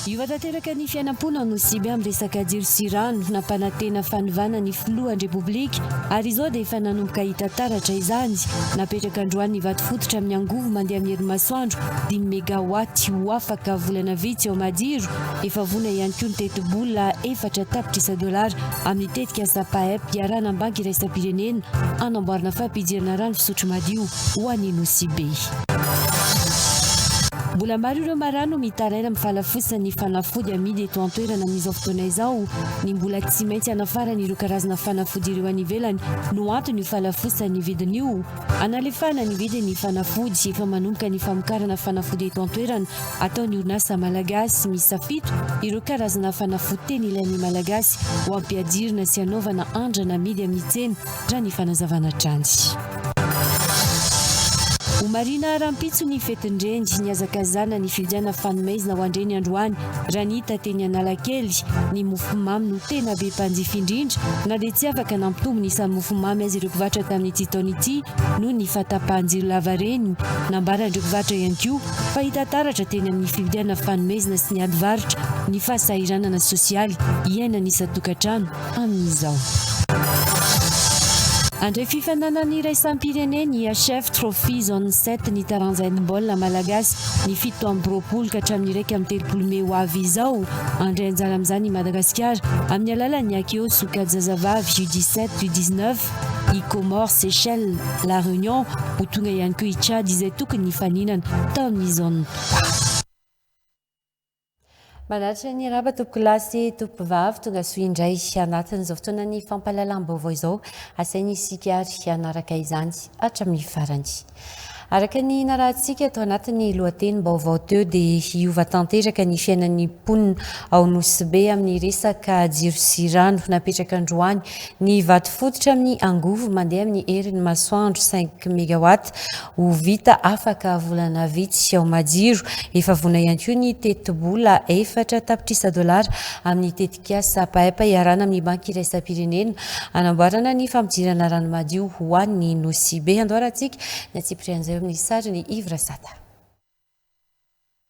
io tanteraka ny fiainam-pona no siby amin'ny resaka jiro sy rano nampanantena fanovana ny filohan'ny repoblika ary izao dia efa nanomboka hita taratra izany napetraka androany vato fototra amin'ny angovo mandeha amin'ny herinmasoandro 10 mégawatt ho afaka volana vitsy ao madiro efa vona ihany koa ny teti-bola 4 tapitrisa dolara amin'ny tetika sapaep iarana banky iraisam-pirenena anamboarana fampidirana rano fisotro madio ho an'ny nosibe. Mbola maro ireo marano mitaraina amin'ny falafosany fanafody amidy eto an-toerana amin'izao fotoana izao ny mbola tsy maintsy anafarana ireo karazana fanafody ireo any ivelany no antony io falafosany vidiny io analefana ny vidiny fanafody efa manomboka ny famokarana fanafody eto an-toerana ataony orinasa malagasy misafito ireo karazana fanafody teny ilain'ny malagasy ho ampiadirina sy anaovana andrana amidy amin'ny tsena raha ny fanazavana trandy. O marina rampitso ny fetin-drendy ny azakazana ny fividiana fanomezina ho andreny androany raha ny hita teny Analakely ny mofomamy no tena be mpanjifa indrindra na dia tsy afaka nampitombo ny isan'ny mofomamy azy ireo mpivarotra tamin'ny ity taona ity noho ny fahatapahan-jiro lava reny nambaran'ireo mpivarotra ihany koa fa hita taratra teny amin'ny fividiana fanomezina sy ny ady varotra ny fahasahiranana sosialy iainany isan-tokantrano amin'izao. Andray fifananany iraisam-pireneny IHF Trophy Zone 7 ny taranjain'baolina malagasy ny 7 ka hatramin'ny 1 Mey ho avy izao andray anjara amin'izany i Madagasikara amin'ny alalan'ny akeo sokajy zazavavy U17 U19 i Comores Seychelles La Réunion ho tonga ihany koa i Tchad izay tokony ny faninana tao amin'ny zone. Manaritra ny araba tompo kilasy tompo vavy tonga soa indray anatin'izao fotoana ny fampahalalam-baovao izao asainy isika ary hianaraka izany hatramin'ny farany. Araka ny narahantsika atao anatin'ny lohateny-baovao teo dia hiova tanteraka ny fiainan'ny mponina ao Nosibe amin'ny resaka jiro sy rano napetraka androany ny vato fototra amin'ny angovo mandeha amin'ny herin'ny masoandro 5 mégawatt ho vita afaka volana vitsy ao madiro efa vona ihany koa ny teti-bola 4 tapitrisa dolara amin'ny tetika sapaep iarana amin'ny banky iraisam-pirenena anamboarana ny fampidirana rano madio ho an'ny Nosibe andoarantsika ny atsiprian'izay amin'ny sary ny Ivra Sata.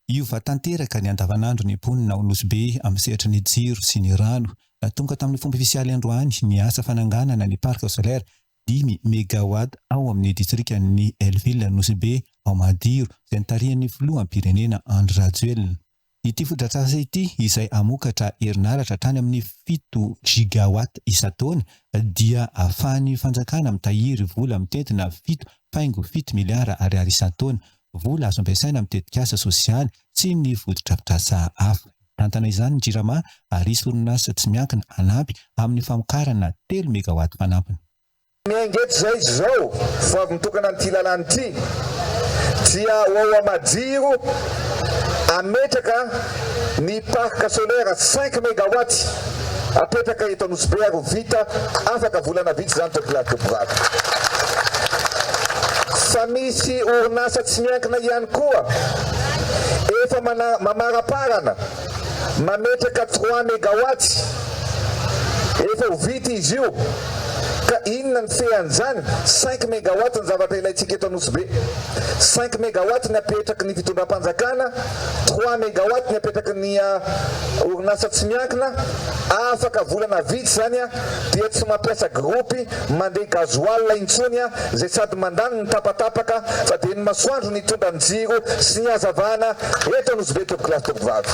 Iova tanteraka ny andavanandro ny mponina ao Nosibe amin'ny sehatra ny jiro sy ny rano tonga tamin'ny fomba ofisialy androany ny asa fananganana ny parc solaire 10 mégawatt ao amin'ny distrikan'ny Elville Nosibe ao madiro izay nitarihan'ny filohampirenena Andry Rajoelina. Ity fodratrasa ity izay amokatra herinaratra hatrany amin'ny 7 gigawatt isan-taona dia ahafahan'ny fanjakana mitahiry vola mitentina 7.7 miliara ariary isan-taona vola azo ampiasaina amin'ny tetikasa sosialy sy ny fotodrafitrasa hafa. Tantana izany ny JIRAMA ary isy orinasa tsy miankina anampy amin'ny famokarana 3 mégawatt fanampiny. Miaingeto zay zao fa mitokana an'ity lalàna ity dia ao Madiro ametraka ny parc solaire 5 mégawatt apetraka eto Nosibe ary vita afaka volana vitsy zany topolavy. Fa misy orinasa tsy miankina ihany koa efa mamaraparana mametraka 3 mégawatt efa ho vita izy io ka inona ny fean'izany 5 mégawatt ny zavatra ilaitsika eto Nosibe 5 mégawatt ny apetraky ny fitondram-panjakana 3 mégawatt ny apetraky ny orinasa tsy miankina afaka volana vitsy zany dia tsy mampiasa gropy mandeha gazoal intsony zay sady mandany ny tapatapaka fa dia ny masoandro ny tonga ny jiro sy ny hazavana eto Nosibe topokilasy topovavy.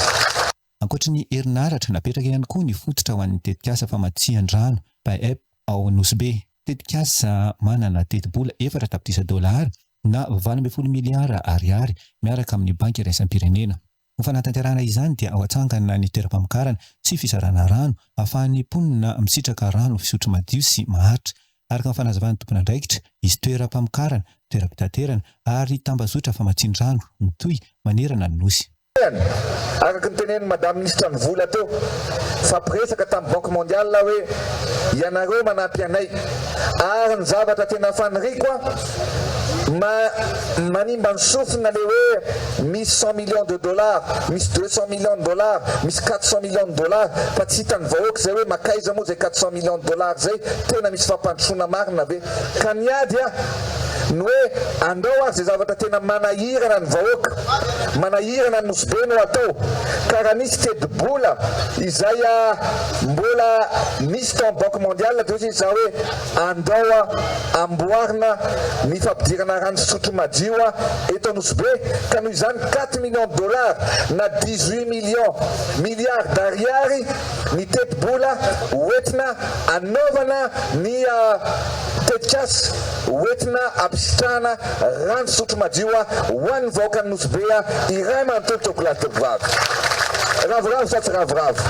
Ankoatra ny herinaratra napetraka ihany koa ny fototra ho an'ny tetikasa famatsihan-drano PAEP ao Nosibe. Tetikasa manana teti-bola 4 tapitrisa dolara na 20 miliara ariary miaraka amin'ny banky iraisam-pirenena. Ho fanatanterahana izany dia ao atsangana ny toeram-pamokarana sy fisarana rano ahafahan'ny mponina misitraka rano fisotro madio sy maharitra. Araka ny fanazavana tompona andraikitra, izy toeram-pamokarana, toeram-pitaterana ary tambazotra famatsian-drano mitohy manerana ny nosy. Araka ny tenen'ny Madame Ministra ny vola teo fampiresaka tamin'ny Banque Mondiale hoe ianareo manampy anay ary ny zavatra tena faniriko manimba ny sofina le hoe misy 100 millions de dollars, misy 200 millions de dollars, misy 400 millions de dollars fa tsy hitan'ny vahoaka zay hoe makaiza moa zay 400 millions de dollars zay tena misy fampandrosoana marina ve ka niady ny hoe andao azy zay zavatra tena manahirana ny vahoaka, manahirana ny Nosy Be no atao. Ka raha nisy tedi-bola izay mbola misy tao amin'ny Banque mondiale dia izy hoe andao amboarina ny fampidirana rano fisotro madio eto Nosy Be, ka noho izany 4 millions de dollars na 18 milliards d'ariary ny teti-bola hoentina anaovana ny tetikasy hoentina ampisotrahana rano fisotro madio ho an'ny vahoaka ny Nosy Be iray manontolo tokolasy vavy. Ravoravo sa tsy ravoravo?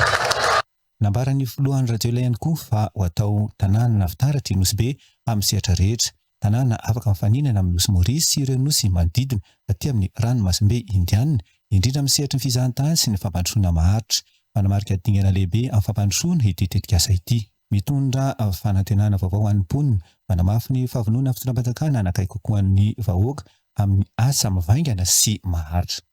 Nambaran'ny filohan'ny radio ihany koa fa ho atao tanàna nafitaratra i Nosy Be amin'ny sehatra rehetra, tanàna afaka mifaninana amin'ny Nosy Maurice sy ireo nosy manodidina aty amin'ny ranomasimbe Indiana, indrindra amin'ny sehatra ny fizahantany sy ny fampandrosoana maharitra. Manamarika dingana lehibe amin'ny fampandrosoana ity tetikasa ity. Mitondra fanantenana vaovao an'ny mponina, manamafy ny fahavonona fitondram-panjakana anakaiky kokoa ny vahoaka amin'ny asa mivaingana sy maharitra.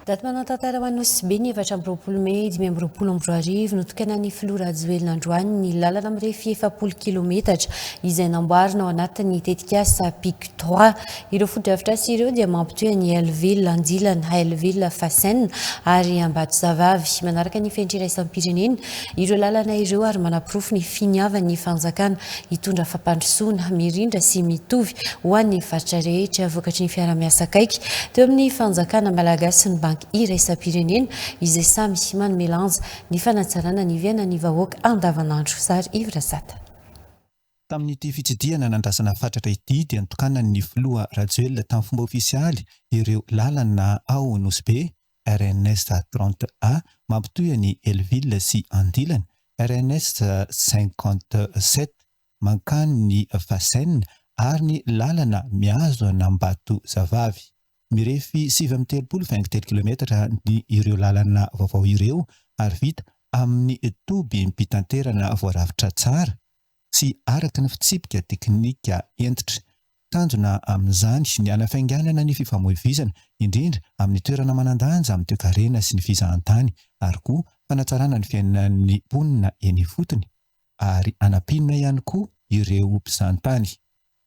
Daty manao-tantara ho an'ny Nosy Be ny 7 Mey 2024 notokana ny filoha Rajoelina Androany ny lalana mirefy 7 kilometatra izay namboarina ao anatin'ny tetikasa Pic 3. Ireo foto-davitra sy ireo dia mampitohy ny Helleville Andilana, Helleville Fasen ary Ambatosavavy. Manaraka ny fentriraisam-pirenena ireo lalana ireo ary manampirofo ny finiavan'ny fanjakana hitondra fampandrosoana mirindra sy mitovy ho an'ny faritra rehetra vokatry ny fiara-miasa akaiky teo amin'ny fanjakana malagasy ny banky iraisam-pirenena izay samy manome lanja ny fanatsarana ny viana ny vahoaka andavanandro. Sary Ivrasata. Tamin'ity fitsidihana nandrasana fatratra ity dia nitokana ny filoha Rajoelina tamin'ny fomba ofisialy ireo lalana ao Nosy Be, RNS 30A mampitohy ny Helleville sy Andilana, RNS 57 mankany ny Fasen ary ny lalana miazo Ambatosavavy. Mirefy 7.3 kilometatra ny ireo lalana vaovao ireo ary vita amin'ny toby mpitanterana voaravitra tsara sy araka ny fitsipika teknika entitra. Tanjona amin'izany ny anafainganana ny fifamoivoizana indrindra amin'ny toerana manandanja amin'ny toe-karena sy ny fizahantany ary koa fanatsarana ny fiainan'ny mponina eny fotony ary anapinina ihany koa ireo mpizahantany.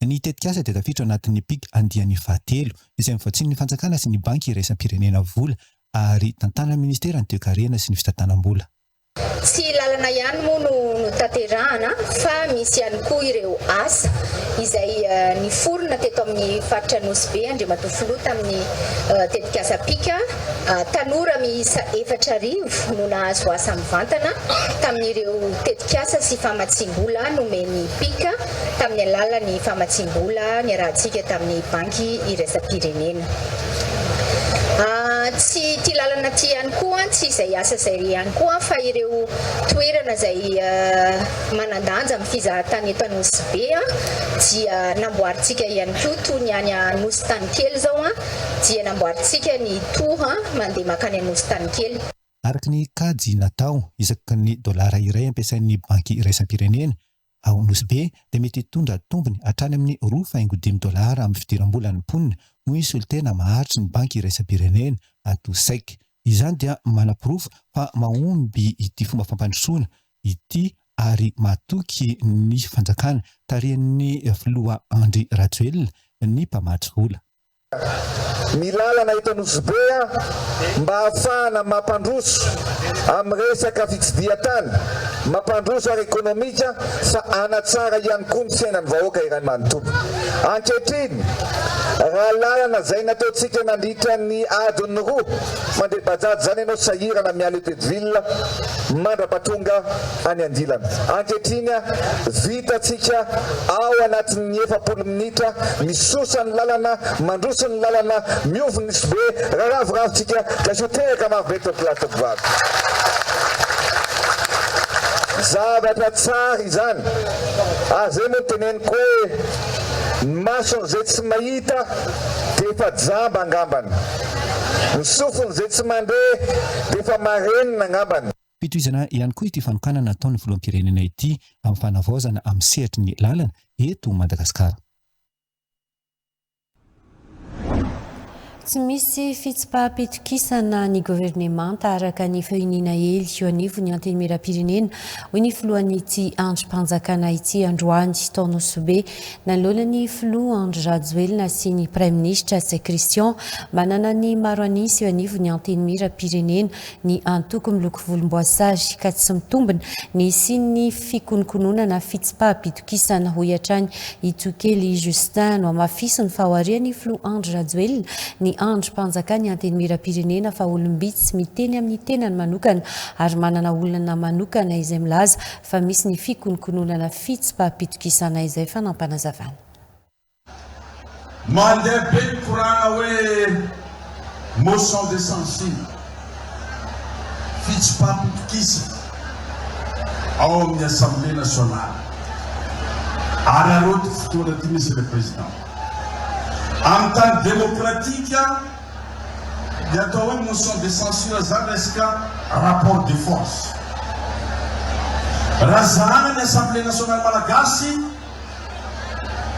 Ny tetikasa dia tafiditra anatin'ny Pic andiany fahatelo izay mivoatsiny ny fanjakana sy ny banky iraisam-pirenena vola ary tantanana ministera ny toe-karena sy ny fitantanam-bola. Tsy lalana ihany moa no tanterahana fa misy ihany koa ireo asa izay niforona teto amin'ny faritra Nosy Be Andriamatoa tamin'ny tetikasa Pic. Tanora miisa 4,000 no nahazo asa mivantana tamin'ireo tetikasa sy famatsim-bola nomeny Pic tamin'ny alalan'ny famatsim-bola niarahantsika tamin'ny banky iraisam-pirenena. Tsy ty lalana ty ihany koa tsy izay asa izay ihany koa fa ireo toerana izay manandanja amin'ny fizahantany eto Nosy Be dia namboarintsika ihany koa toy ny any Nosy Tanykely zao dia namboarintsika ny toha mandeha makany Nosy Tanykely. Araka ny kajy natao isaky ny dolara iray ampiasain'ny banky iraisam-pirenena ao Nosy Be dia mety hitondra tombony hatrany amin'ny $5,000 amin'ny fidiram-bola ny mponina hoy ny solitena maharitra ny banky iraisam-pirenena ato SAIC. Izany dia manapirofo fa mahomby ity fomba fampandrosoana ity ary matoky ny fanjakana tarihan'ny filoha Andry Rajoelina ny mpamatsy vola. Ny lalana eto Nosy Be mba ahafahana mampandroso amin'ny resaka fitsidihan-tany, mampandroso ara ekonomika fa anatsara ihany koa ny fiainan'ny vahoaka iray manontolo. Ankehitriny raha lalana izay nataontsika nandritra ny adiny 2 mandeha bajaj zany ianao sahirana miala Epetville mandrapatonga any Andilana. Ankehitriny vitatsika ao anatin'ny 7 minitra misosa ny lalana, mandroso ny lalana, miovy ny Nosy Be, ravoravotsika ka soteraka marobe tokolatoko vavy. Zavatra tsara izany. Zay moa teneniko hoe masony zay tsy mahita dia efa jamba angambany. Ny sofony zay tsy mandeha dia efa marenina angambany. Fitohizana ihany koa ity fanokanana nataon'ny filoham-pirenena ity amin'ny fanavaozana amin'ny sehatry ny lalana eto Madagasikara. Tsy misy fitsipaham-petokisana ny governemanta araka ny fahiniana ely eo anivo ny antenimieram-pirenena hoy ny filohan'ny ity androm-panjakana ity androany taona sobe nanolona filoha Andry Rajoelina sy ny Prime Ministre Sy Christian manana ny maro anisy eo anivo ny antenimieram-pirenena ny antoko miloko volomboasary ka tsy mitombina ny siny fikononkononana fitsipaham-petokisana hoy hatrany Itokely Justin no amafisiny fahoarian'ny filoha Andry Rajoelina ny androm-panjakana antenimieram-pirenena fa olombitsy miteny amin'ny tenany manokana ary manana olana manokana izay milaza fa misy ny fikononkononana fitsipaham-petokisana izay fanampanazavana. Mandeha be ny korana hoe motion de censure fitsipaham-petokisana ao amin'ny Assemblée nationale ary aroty fotoana ty Monsieur le Président. En tant que démocratique, il y a une motion de censure à rapport de force. Razana l'Assemblée nationale malagasy,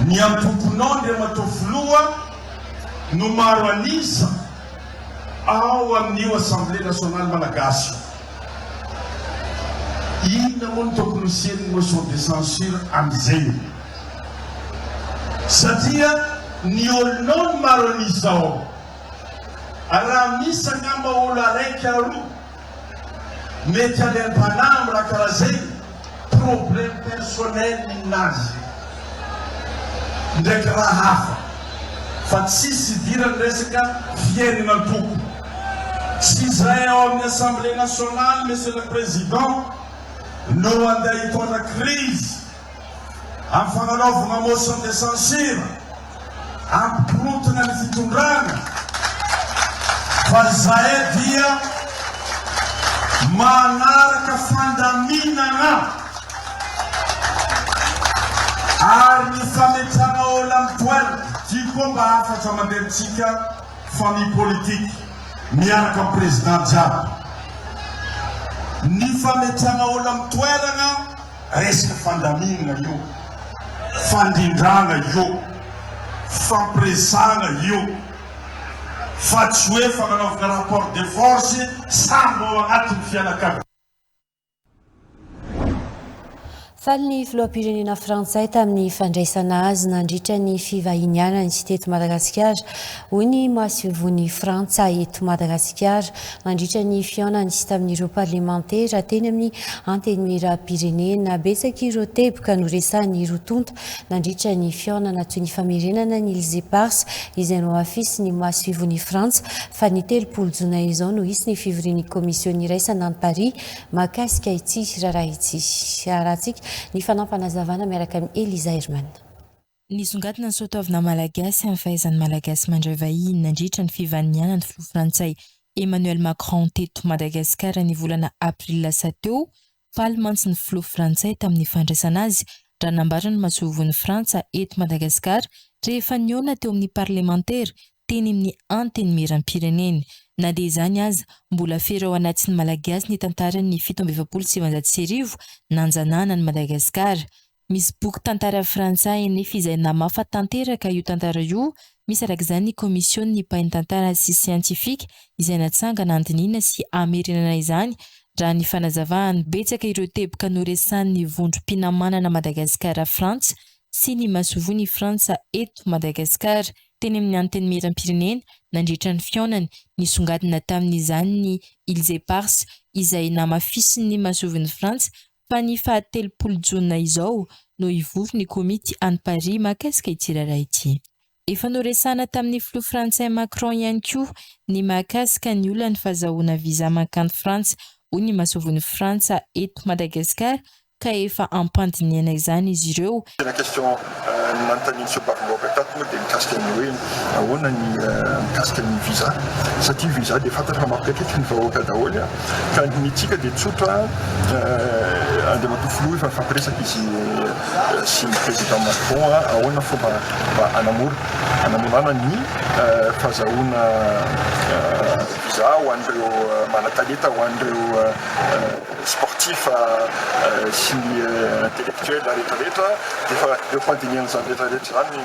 ni ampoponao de matofloa, no maro anisa ao amin'io Assemblée nationale malagasy. Ina moa no tokony hisian'ny motion de censure am'izay. Satria ny olonao no maro an'izao raha misy angamba olo araiky aroa mety aleam-panahy raha karaha zay problème personnel ninazy ndraiky raha hafa fa tsisy idirany resaka fiainana antoko. Tsy zay ao amin'ny Assemblée nationale, Monsieur le Président, no andeha hitondra crise amin'ny fagnanaovana motion de censure ampirotana ny fitondrana fa zahay dia manaraka fandaminana ary ny fametrana olo amin'ny toerana ty koa mba afatra mandehantsika famille politique miaraka amin'ny président jiaby. Ny fametrana olo amin'ny toerana resaka fandaminana io, fandindrana io, fampiresana io, fa tsy hoe fagnanaovana rapport de force samby ao agnatin'ny fianakavy. Faly ny filoham-pirenena frantsay tamin'ny fandraisana azy nandritra ny fivahinianany sy teto Madagasikara hoy ny mahasivony Frantsa eto Madagasikara nandritra ny fihaonany sy tamin'ireo parlementaira teny amin'ny antenimieram-pirenena betsaka ireo teboka no resahany rotonta nandritra ny fihaonana toy ny famerenana ny Elysée Pars izay no afisy ny mahasivony Frantsa fa ny 3 jona izao no isy ny fivorian'ny komision iraisana any Paris mahakasika ity raharaha ity arahantsika ny fanampanazavana miaraka amin'ny Eliza Herman. Nisongadina ny soatoavina malagasy amin'ny fahaizan'ny malagasy mandray vahiny nandritra ny fivahinianany filoha frantsay Emmanuel Macron teto Madagasikara ny volana april lasa teo faly mantsy ny filoha frantsay tamin'ny fandraisana azy raha nambarany mahasovon'ny Frantsa eto Madagasikara rehefa niona teo amin'ny parlementaire teny amin'ny antenimieram-pirenena. Na dia izany aza mbola fery ao anatin'ny malagasy ny tantaran'ny 1770 nanjanana ny Madagasikara. Misy boky tantara frantsay nefa izay namafa tanteraka io tantara io, misy arak'izany ny komisiony mpahay tantara sy siantifika izay natsangana andiniana sy amerinana izany raha ny fanazavahany betsaka ireo teboka noresan'ny vondrom-pinamanana Madagasikara Frantsa sy ny mahasovony Frantsa eto Madagasikara teny amin'ny antenimieram-pirenena nandritra ny fihaonany nisongadina tamin'izany ny Elysée Pars izay namafisiny ny mahasovony Frantsa fa ny faha 3 jona izao no ivory ny komity any Paris mahakasika ity raharaha ity. Efa noresana tamin'ny filoha frantsay Macron ihany koa ny mahakasika ny olona ny fahazahoana visa makany Frantsa hoy ny mahasovony Frantsa eto Madagasikara ka efa ampandiniana izany izy ireo. La question manontaniany sy baviloaka tato moa dia mikasika ny hoe ahoana ny mikasika ny visa satria visa dia fantatra fa mampikaikaiky ny vahoaka daholo ka ny tsika dia tsotra andeha matofilo efa fampiresaka izy sy ny président Macron ahoana fomba mba hanamorana ny fahazahoana visa ho an'ireo manan-talenta ho an'ireo sportif sy ny intellectuel rehetrarehetra dia eo fandinian'izany rehetrarehetra zany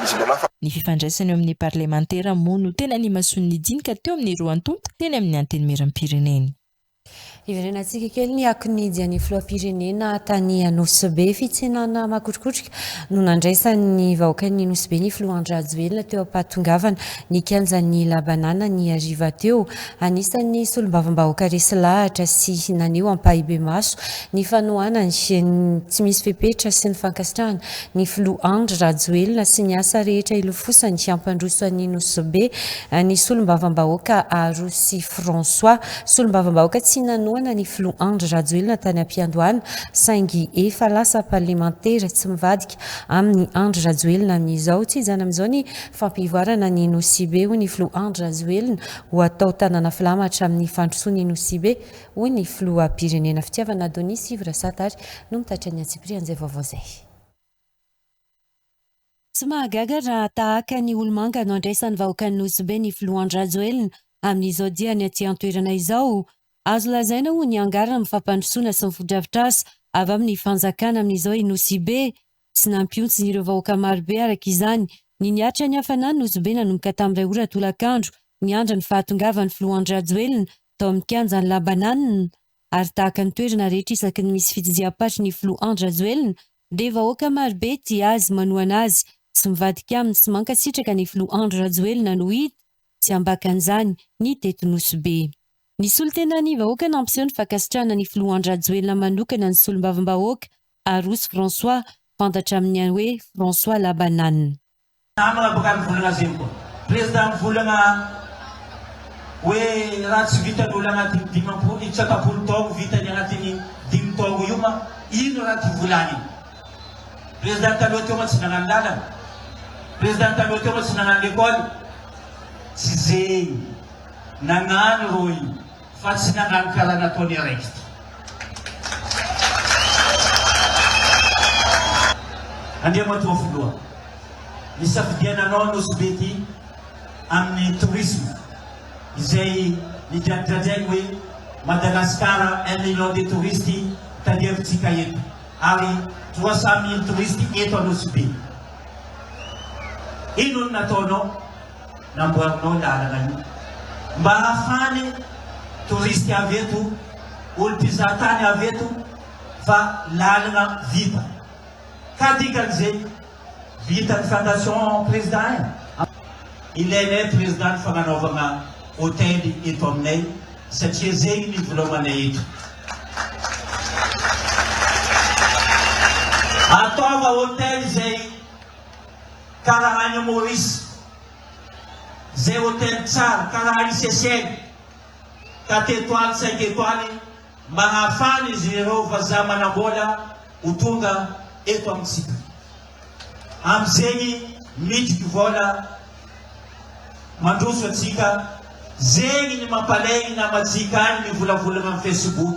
misy mbola ny fifandraisany eo amin'ny parlemantera moa no tena ny mason'ny dinika teo amin'ny roantonta teny amin'ny anteny meram-pireneny. Iverenantsika kely ny akonidy filoham-pirenena tany Anosibe fitsenana makotrokotrika no nandraisan'ny vahoakan'ny Anosibe ny filoha-Andry Rajoelina teo am-pahatongavana ny kianjan'ny labanana ny ariva teo. Anisan'ny solombavambahoaka resy lahatra sy naneho ampahibe maso ny fanohanany tsy misy fepetra sy ny fankasitrahana ny filoha-Andry Rajoelina sy ny asa rehetra ilofosany sy ampandroso an'ny Anosibe ny solombavambahoaka Arosy François solombavambahoaka tsy nanohana ny filoha-Andry Rajoelina tany am-piandohana saingy efa lasa parlemantera tsy mivadika amin'ny Andry Rajoelina amin'izao tsy izany amin'izao ny fampivoarana ny Nosibe ho ny filoha-Andry Rajoelina ho atao tanàna filamatra amin'ny fandrosoan'ny Nosibe ho ny filoham-pirenena fitiavana Adonis Ivra Satary no mitatra ny Antsipri an'izay vaovao zay. Tsy mahagaga raha tahaka ny olomanga no andraisan'ny vahoakan'ny Nosibe ny filoha-Andry Rajoelina amin'izao dia ny aty an-toerana izao. Azo lazaina ho ny angarana amin'ny fampandrosoana sy ny fodrafitrasa avy amin'ny fanjakana amin'izao i Nosibe sy nampiontsy ireo vahoaka marobe araka izany ny niatra ny hafanany Nosibe nanomboka tamin'iray ora tolakandro ny andro ny fahatongavan'ny filoha-Andry Rajoelina tao amin'ny kianjan'ny labanana ary tahaka ny toerana rehetra isaky ny misy fitsidiam-patry ny filoha-Andry Rajoelina dia vahoaka marobe tia azy manohana azy sy mivadika aminy sy mankasitraka ny filoha-Andry Rajoelina no hita sy ambakan'izany ny teto Nosibe. Ny solotena ny vahoaka nampiseho ny fankasitrahana ny filoha-Andry Rajoelina manokana ny solombavambahoaka Arosy François fantatra amin'ny hoe François Labanane. Namana baka mivolagna zegny koa. Président mivolagna hoe raha tsy vitan'olo agnatin'ny 9 taogno vitany agnatin'ny 5 taogno io ma ino raha ty volany. Président taloha teo ma tsy nagnano lalana. Président taloha teo ma tsy nagnano l'école. Tsy zegny. Nagnano roy fa tsy nagnano karaha nataony araiky. Andriamatoa filoha. Nisafidiananao Nosibe ty amin'ny tourisme izay nidradradrainy hoe Madagasikara 1 million de touristes tadiavitsika eto ary 300 000 touristes eto a Nosibe. Ino no nataonao? Namboarinao lalana io mba hafany touristes avy eto olo-mpizahatany avy eto fa lalana vita. Ka dikan'izay vita ny fondation président ilainay président ny fagnanaovana hôtely eto aminay satria zegny ny volomanay eto. Ataova hôtely zay karaha any Maurice zay hôtely tsara karaha any Seychelles 4 étoiles 5 étoiles mba hafany izy ireo vazaha manambola ho tonga eto amintsika. Amizegny midriky vola mandroso atsika zegny ny mampalegny namatsika any mivolavolagna amin'ny Facebook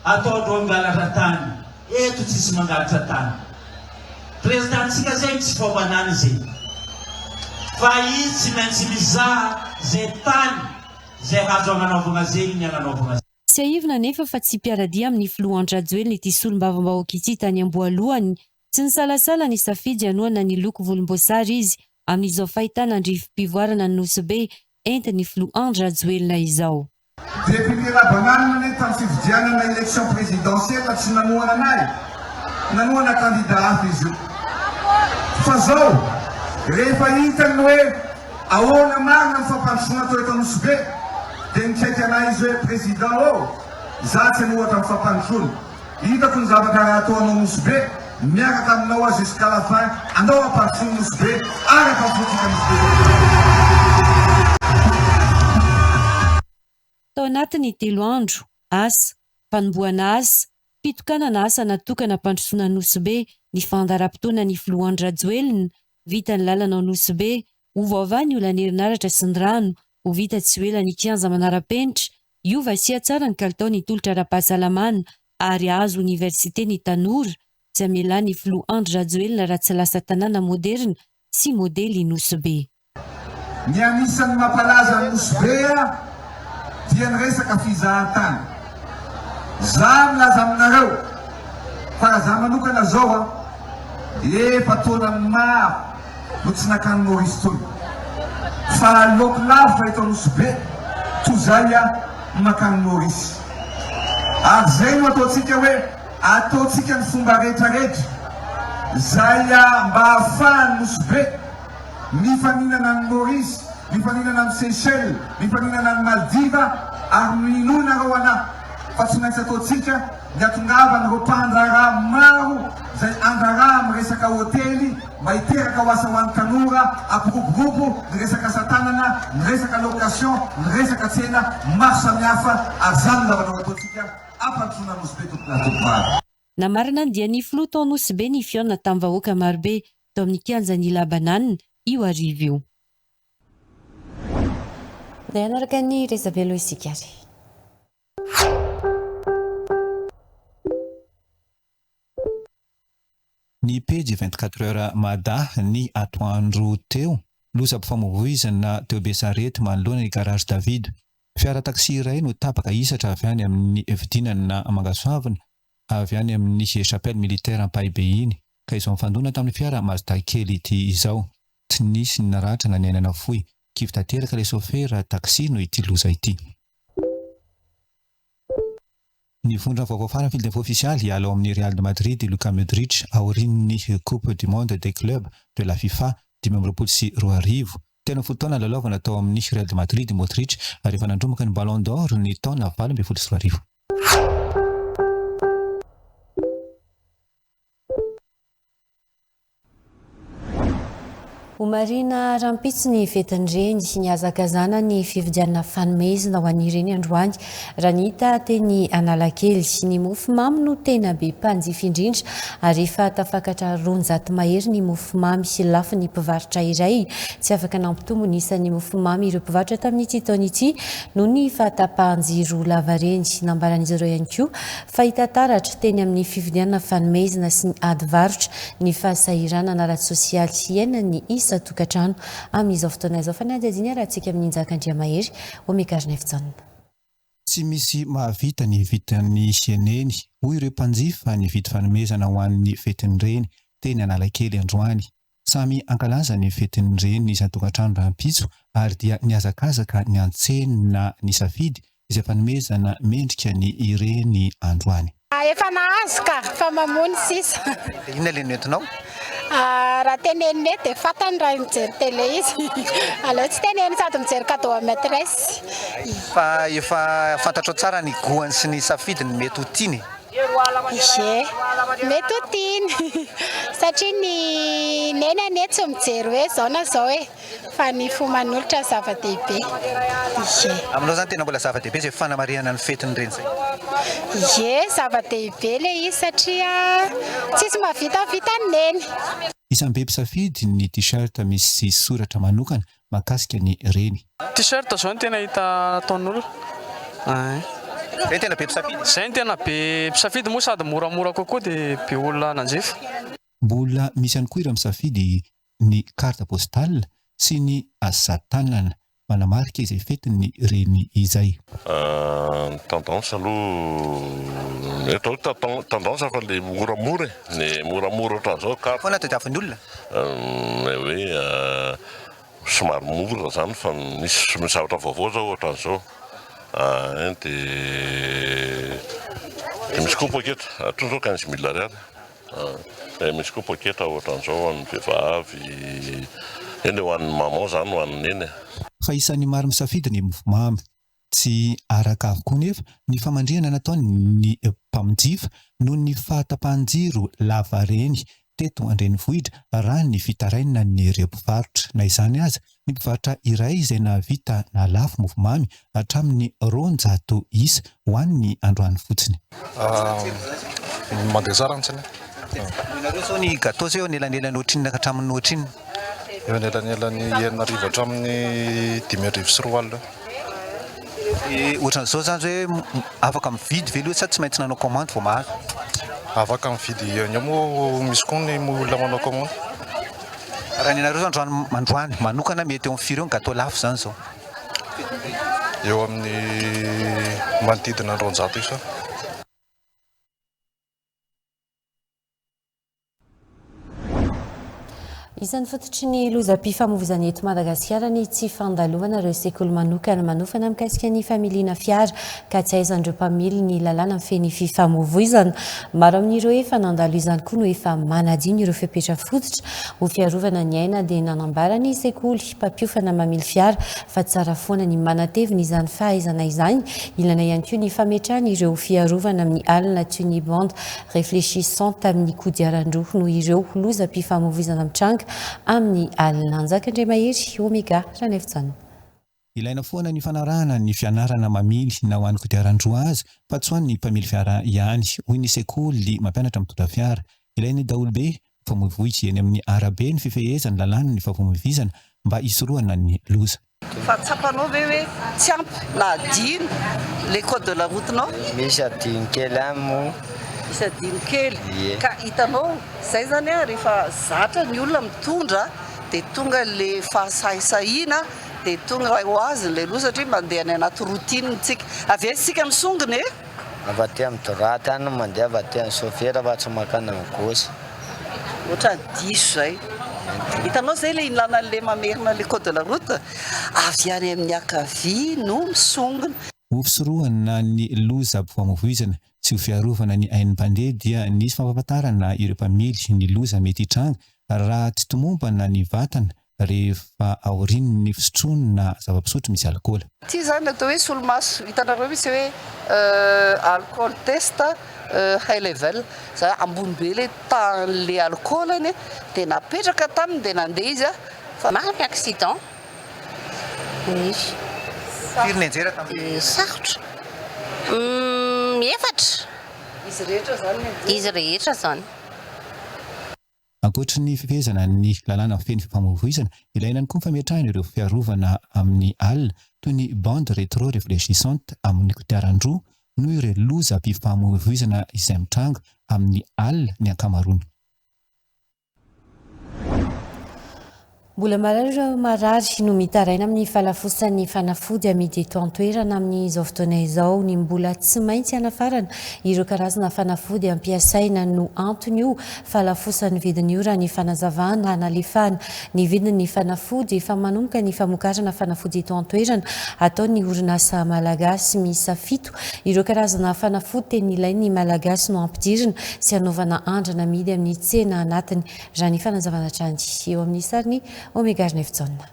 ataondreo angalatra tany eto tsisy mangalatra tany. Présidentsika zegny tsy fombanany zegny fa izy tsy maintsy mizaha zay tany zay hazo agnanaovana zegny ny agnanaovana. Tsy aivina nefa fa tsy piaradia amin'ny filoha-Andry Rajoelina ity solombavambahoaka ity tany Amboalohany. Tsy nisalasala ny safidy anohana ny loko volomboasary izy amin'izao fahitana andrivim-pivoarana ny Nosibe entin'ny filoha-Andry Rajoelina izao. Député Labanane nane tamin'ny fividianana élection présidentielle tsy nanohana anay. Nanohana candidat hafa izy io. Fa zao rehefa hitany hoe ahoana marina ny fampandrosoana atao eto Nosibe dia nikaiky anay izy hoe président za tsy anohatra amin'ny fampandrosoana. Hitako ny zavatra ataonao Nosibe miaraka aminao azy jusqu'à la fin andao ampandrosoana Nosibe ary ampafotika Nosibe. Tao anatiny 3 andro asa fanomboana asa fitokanana asa natokana ampandrosoana Nosibe ny fandaharam-potoana ny filoha-Andry Rajoelina vita ny lalana ao Nosibe ho vaovany ny olana herinaratra sy ny rano ho vita tsy ela ny kianja manara-penitra iova sia tsara ny kalitao ny tolotra ara-pahasalamana ary azo université ny tanora tsy amela ny filoha-Andry Rajoelina raha tsy lasa tanàna moderna sy modely Nosibe. ny anisan'ny mampalaza ny Nosbea dia ny resaka fizahantany. Za milaza aminareo fa za manokana zao efa taonany maro no tsy nakany Maurice toy. Fa laoko lavitra eto Nosbe toy zay makany Maurice. Ary zay no ataontsika hoe ataontsika ny fomba rehetrarehetra zay mba ahafahany Nosbe mifaninana ny Maurice, mifaninana ny Seychelles, mifaninana ny Maldiva, ary minoana reo anahy fa tsy maintsy ataontsika ny atongavany reo mpandraraha maro zay andraraha amin'ny resaka hôtely mba hiteraka ho asa ho an'ny tanora, ampiroborobo ny resaka asatanana, ny resaka location, ny resaka tsena maro samihafa, ary zany lavanao ataontsika ampandrosoana Nosbe tompona. Namarina dia ny filoha tao Nosbe ny fiona tamin'ny vahoaka marobe tao amin'ny kianjan'ny Labananina io arivo io. Dia anaraka ny Rezabelo isika ary. Ny pejy 24 heures mada ny atoandro teo lozam-pifamoivoizana teo Besarety manoloana ny garage David. Fiara taksi iray no tapaka isatra avy any amin'ny vidinana Mangasoavana avy any amin'ny chapelle militaire Ampahibbe iny ka izao mifandona tamin'ny fiara Mazda kely ity izao. Tsy nisy naratra na niainana fohy. Kivy tanteraka ilay sofera taksi no ity loza ity. Ny vondrona vaovao farany fil d'info officialy hiala ao amin'ny Real de Madrid Luka Modric aorian'ny Coupe du Monde des clubs de la FIFA 2024. Tena fotoana lalaovana tao amin'ny Real de Madrid Modric ary efa nandromaka ny Ballon d'Or ny taona 2024. Omarina rampitsy ny fetin'ireny ny hazakazana ny fividianana fanomezana ho an'ireny androany raha ny hita teny Analakely. Ny mofomamy no tena be mpanjifa indrindra ary efa tafakatra 200 mahery ny mofomamy lafo ny mpivarotra iray. Tsy afaka nampitombo ny isan'ny mofomamy ireo mpivarotra tamin'ity taona ity noho ny fahatapahan-jiro lavareny. Nambaran'izy ireo ihany koa fa hita taratra teny amin'ny fividianana fanomezana sy ny ady varotra ny fahasahirana ara-tsosialy sy iainan'ny tokatrano amin'izao fotoana izao fa nadadiny raha antsika amin'ny Njakandriamahery omekarina efijanona. Tsy misy mahavita ny vitan'ny sieneny hoy ireo mpanjifa ny vidy fanomezana ho an'ny fetin'ireny teny Analakely androany. Samy ankalaza ny fetin'ireny ny isan-tokatrano rahampitso ary dia niazakazaka ny antsena ny safidy izay fanomezana mendrika ny ireny androany. Efa nahazo ka fa mamony sisa. Inona ilay nentinao? Raha tenenina dia fatany raha mijery tele izy. Aleo tsy tenenina sady mijery cadeau à maîtresse. Fa efa fantatro tsara ny goany sy ny safidiny mety ho tiany. Ie, mety ho tiany. Satria ny nenany tsy mijery hoe zao na zao fa ny foman'olitra zava-dehibe. Aminao zany tena mbola zava-dehibe izay fanamariana ny fetin'ireny zay. Ie, zava-dehibe ilay izy satria tsisy mahavitavita ny neny. Isan'ny be mpisafidy ny t-shirt misy soratra manokana mahakasika ny reny. T-shirt zao no tena hita ataon'olona. Zay tena be mpisafidy. Zay tena be mpisafidy moa sady moramora kokoa dia be olona nanjifa. Mbola misy ihany koa ireo misafidy ny carte postale sy ny asa-tanana manamarika izay fetin'ny reny izay. Tendance aloha eto tendance fa le moramora ny moramora ohatran'izao carte. Foana tadiavin'ny olona? Hoe somary mora zany fa misy zavatra vaovao zao ohatran'izao. Dia misy koa poketra hatry zao 15 000 ariary. Misy koa poketra ohatran'izao ho an'ny vehivavy eny ho an'ny maman zany ho an'ny neny. Fa isan'ny maro misafidy ny mofomamy. Tsy araka avokoa nefa ny famandriana nataony mpamonjifa noho ny fahatapahan-jiro lava reny teto Andrenivohitra raha ny fitarainina ny mpivarotra. Na izany aza ny mpivarotra iray izay nahavita na lafo mofomamy hatramin'ny 200 isa ho an'ny androany fotsiny. Mandesara antsany. Nareo zao ny gâteau zay eo anelanelany ohatrin'ny hatramin'ny ohatrin'ny? Eo anelanelany 9 hatramin'ny 10 sy 4 alina. Ohatran'izao zany hoe afaka mividy ve aloha sa tsy maintsy nanao commande vao mahazo? Afaka mividy eo moa misy koa ny olona manao commande. raha ny anareo androany mandroany manokana mety eo amin'ny firy eo ny gâteau lafo zany zao eo amin'ny manodidina 900 isa isan'ny fototry ny lozam-pifamoivoizana eto Madagasikara ny tsy fandalovana ireo sekoly manokana manofana mikasika ny familiana fiara ka tsy aizan'ireo mpamily ny lalàna feny fifamoivoizana. Maro amin'ireo efa nandalo izany koa no efa manadiny ireo fepetra fototra ho fiarovana ny aina dia nanambara ny sekoly mpampiofana mamily fiara fa tsara foana ny manatevina izany fahaizana izany. Ilana ihany koa ny fametrahana ireo fiarovana amin'ny alina toy ny bande réfléchissante amin'ny kodiaran-droa no ireo lozam-pifamoivoizana mitranga amin'ny alina. Anjakandre mahery Omega Ranefitsana. Ilaina foana ny fanarahana ny fianarana mamily na ho an'ny kodiaran-droa azy fa tsy ho an'ny mpamily fiara ihany. Hoy ny sekoly mampianatra mitondra fiara. Ilainy daholo be famoivoizy eny amin'ny arabe ny fifehezana lalàna ny famoivoizana mba hisorohana ny loza. Fa tsapanao ve hoe tsy ampy na adino le code de la route nao? Misy adino kely amo. Misy adino kely. Ka hitanao zay zany rehefa zatra ny olona mitondra dia tonga le fahasahisahiana dia tonga ho azy le loza satria mandeha any anaty routine tsika. Avy eo sika misongona e? Avy aty amin'ny droite any mandeha avy aty amin'ny chauffeur fa tsy makana amin'ny gauche. Ohatran diso zay. Hitanao zay le inlana le mamerina le code de la route avy any amin'ny ankavia no misongona. Ho fisorohana ny loza famoivoizana sy ho fiarovana ny ain'ny mpandeha dia nisy fampahafantarana ireo mpamily ny loza mety hitranga raha tsy tomombana ny vatana rehefa aorian'ny ny fisotroana na zava-pisotro misy alkôla. Ty zany atao hoe solomaso. Hitanareo misy hoe alcool test high level. Za ambony be le tan'le alcoolany dia napetraka taminy dia nandeha izy fa marina accident. Firy ny anjera tamin'ny sarotra. Efatra. Izy rehetra zany. Izy rehetra zany. Ankoatra ny fifehezana ny lalàna feny fifamoivoizana, ilaina koa fametrahana ireo fiarovana amin'ny alina toy ny bande rétro réfléchissante amin'ny kodiaran-droa no ireo lozam-pifamoivoizana izay mitranga amin'ny alina ny ankamaroany. Mbola marary no mitaraina amin'ny falafosan'ny fanafody amidy eto an-toerana amin'izao fotoana izao ny mbola tsy maintsy anafarana ireo karazana fanafody ampiasaina no antony io falafosan'ny vidiny io raha ny fanazavana analefahana ny vidin'ny fanafody efa manomboka ny famokarana fanafody eto an-toerana ataon'ny orinasa malagasy miisa 7 ireo karazana fanafody teny ilain'ny malagasy no ampidirina sy anaovana andrana amidy amin'ny tsena anatiny raha ny fanazavana trany eo amin'ny sariny Omega Ranefitsana.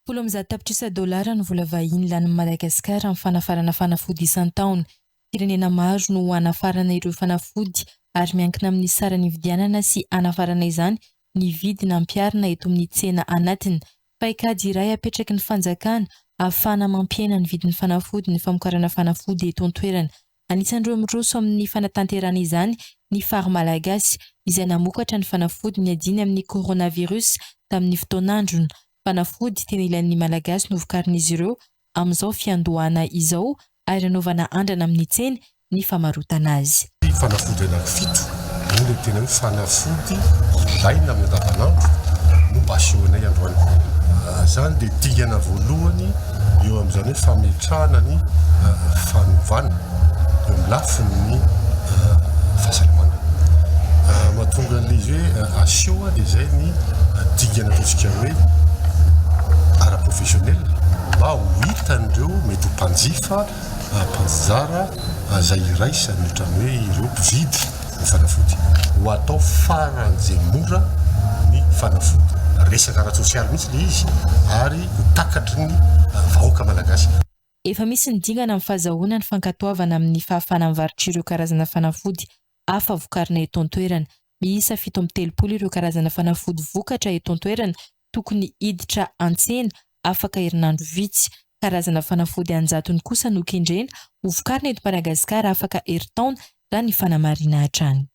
$10,000 no vola vahiny lanin'i Madagasikara amin'ny fanafarana fanafody isan-taona. Firenena maro no anafarana ireo fanafody ary miankina amin'ny sarany vidianana sy anafarana izany ny vidina ampiarina eto amin'ny tsena anatiny. Paikady iray apetraky ny fanjakana ahafahana mampiena ny vidin'ny fanafody ny famokarana fanafody eto an-toerana. Anisan'ireo miroso amin'ny fanatanterana izany ny Fary Malagasy izay namokatra ny fanafody niadiny amin'ny coronavirus tamin'ny fotoanandrony. Fanafody tena ilain'ny malagasy novokarin'izy ireo amin'izao fiandohana izao ary anaovana andrana amin'ny tsena ny famarotana azy. Fanafody anankifito io le tena hoe fanafody ilaina amin'ny andavanandro no mba asehonay androany. Zany dia digana voalohany eo amin'izany hoe fametrahana ny fanovana eo amin'ny lafiny fahasalamana. Mahatonga an'izy hoe aseho dia izay ny digana ataontsika hoe ara-professionnel mba ho hitan'ireo mety ho mpanjifa mpanjara izay iraisany ohatrany hoe ireo mpividy ny fanafody ho atao faran'izay mora ny fanafody. Resaka ara-tsosialy mihitsy le izy ary ho takatry ny vahoaka malagasy. Efa misy ny dingana amin'ny fahazahoana ny fankatoavana amin'ny fahafahana mivarotra ireo karazana fanafody hafa vokarina eto an-toerana. Miisa 730 ireo karazana fanafody vokatra eto an-toerana tokony hiditra an-tsena afaka herinandro vitsy. Karazana fanafody anjatony kosa no kendrena ho vokarina eto Madagasikara afaka herintaona raha ny fanamarina hatrany.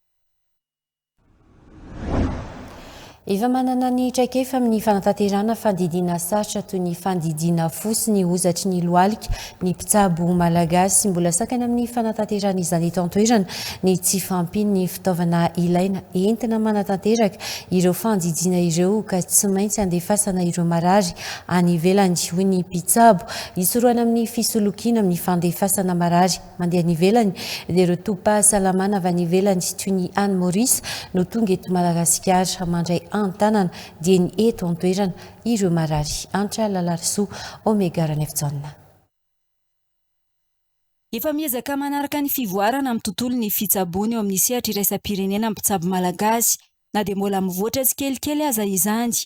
Efa manana ny traikefa amin'ny fanatanterahana fandidiana sarotra toy ny fandidiana fosiny ozatry ny loalika ny mpitsabo malagasy mbola sakana amin'ny fanatanterahana izany eto an-toerana ny tsy fampiny ny fitaovana ilaina entina manatanteraka ireo fandidiana ireo ka tsy maintsy andefasana ireo marary any ivelany hoy ny mpitsabo isoroana amin'ny fisolokiana amin'ny fandefasana marary mandeha any ivelany dia ireo topa-salamana avy any ivelany toy ny Anne Maurice no tonga eto Madagasikara mandray antanana dia ny eto an-toerana ireo marary antra Lalarisoa Omega Ranefjonna. Efa miezaka manaraka ny fivoarana amin'ny tontolon'ny fitsaboana eo amin'ny sehatra iraisam-pirenena mpitsabo malagasy na dia mbola mivoatra tsy kelikely aza izany.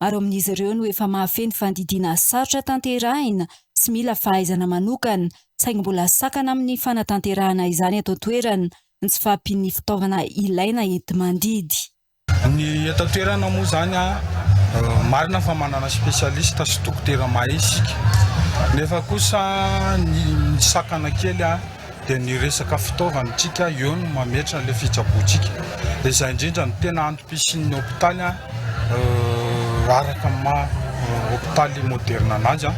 Maro amin'izy ireo no efa mahafeny fandidiana sarotra tanterahina sy mila fahaizana manokana saingy mbola sakana amin'ny fanatanterahana izany eto an-toerana ny tsy fahampian'ny fitaovana ilaina enti-mandidy. Ny eto an-toerana moa zany marina fa manana spesialista sy dokotera mahay isika. Nefa kosa ny sakana kely dia ny resaka fitaovana tsika eo no mametra le fitsaboantsika. Dia izay indrindra ny tena antom-pisian'ny hôpitaly araka ma hôpitaly moderna anazy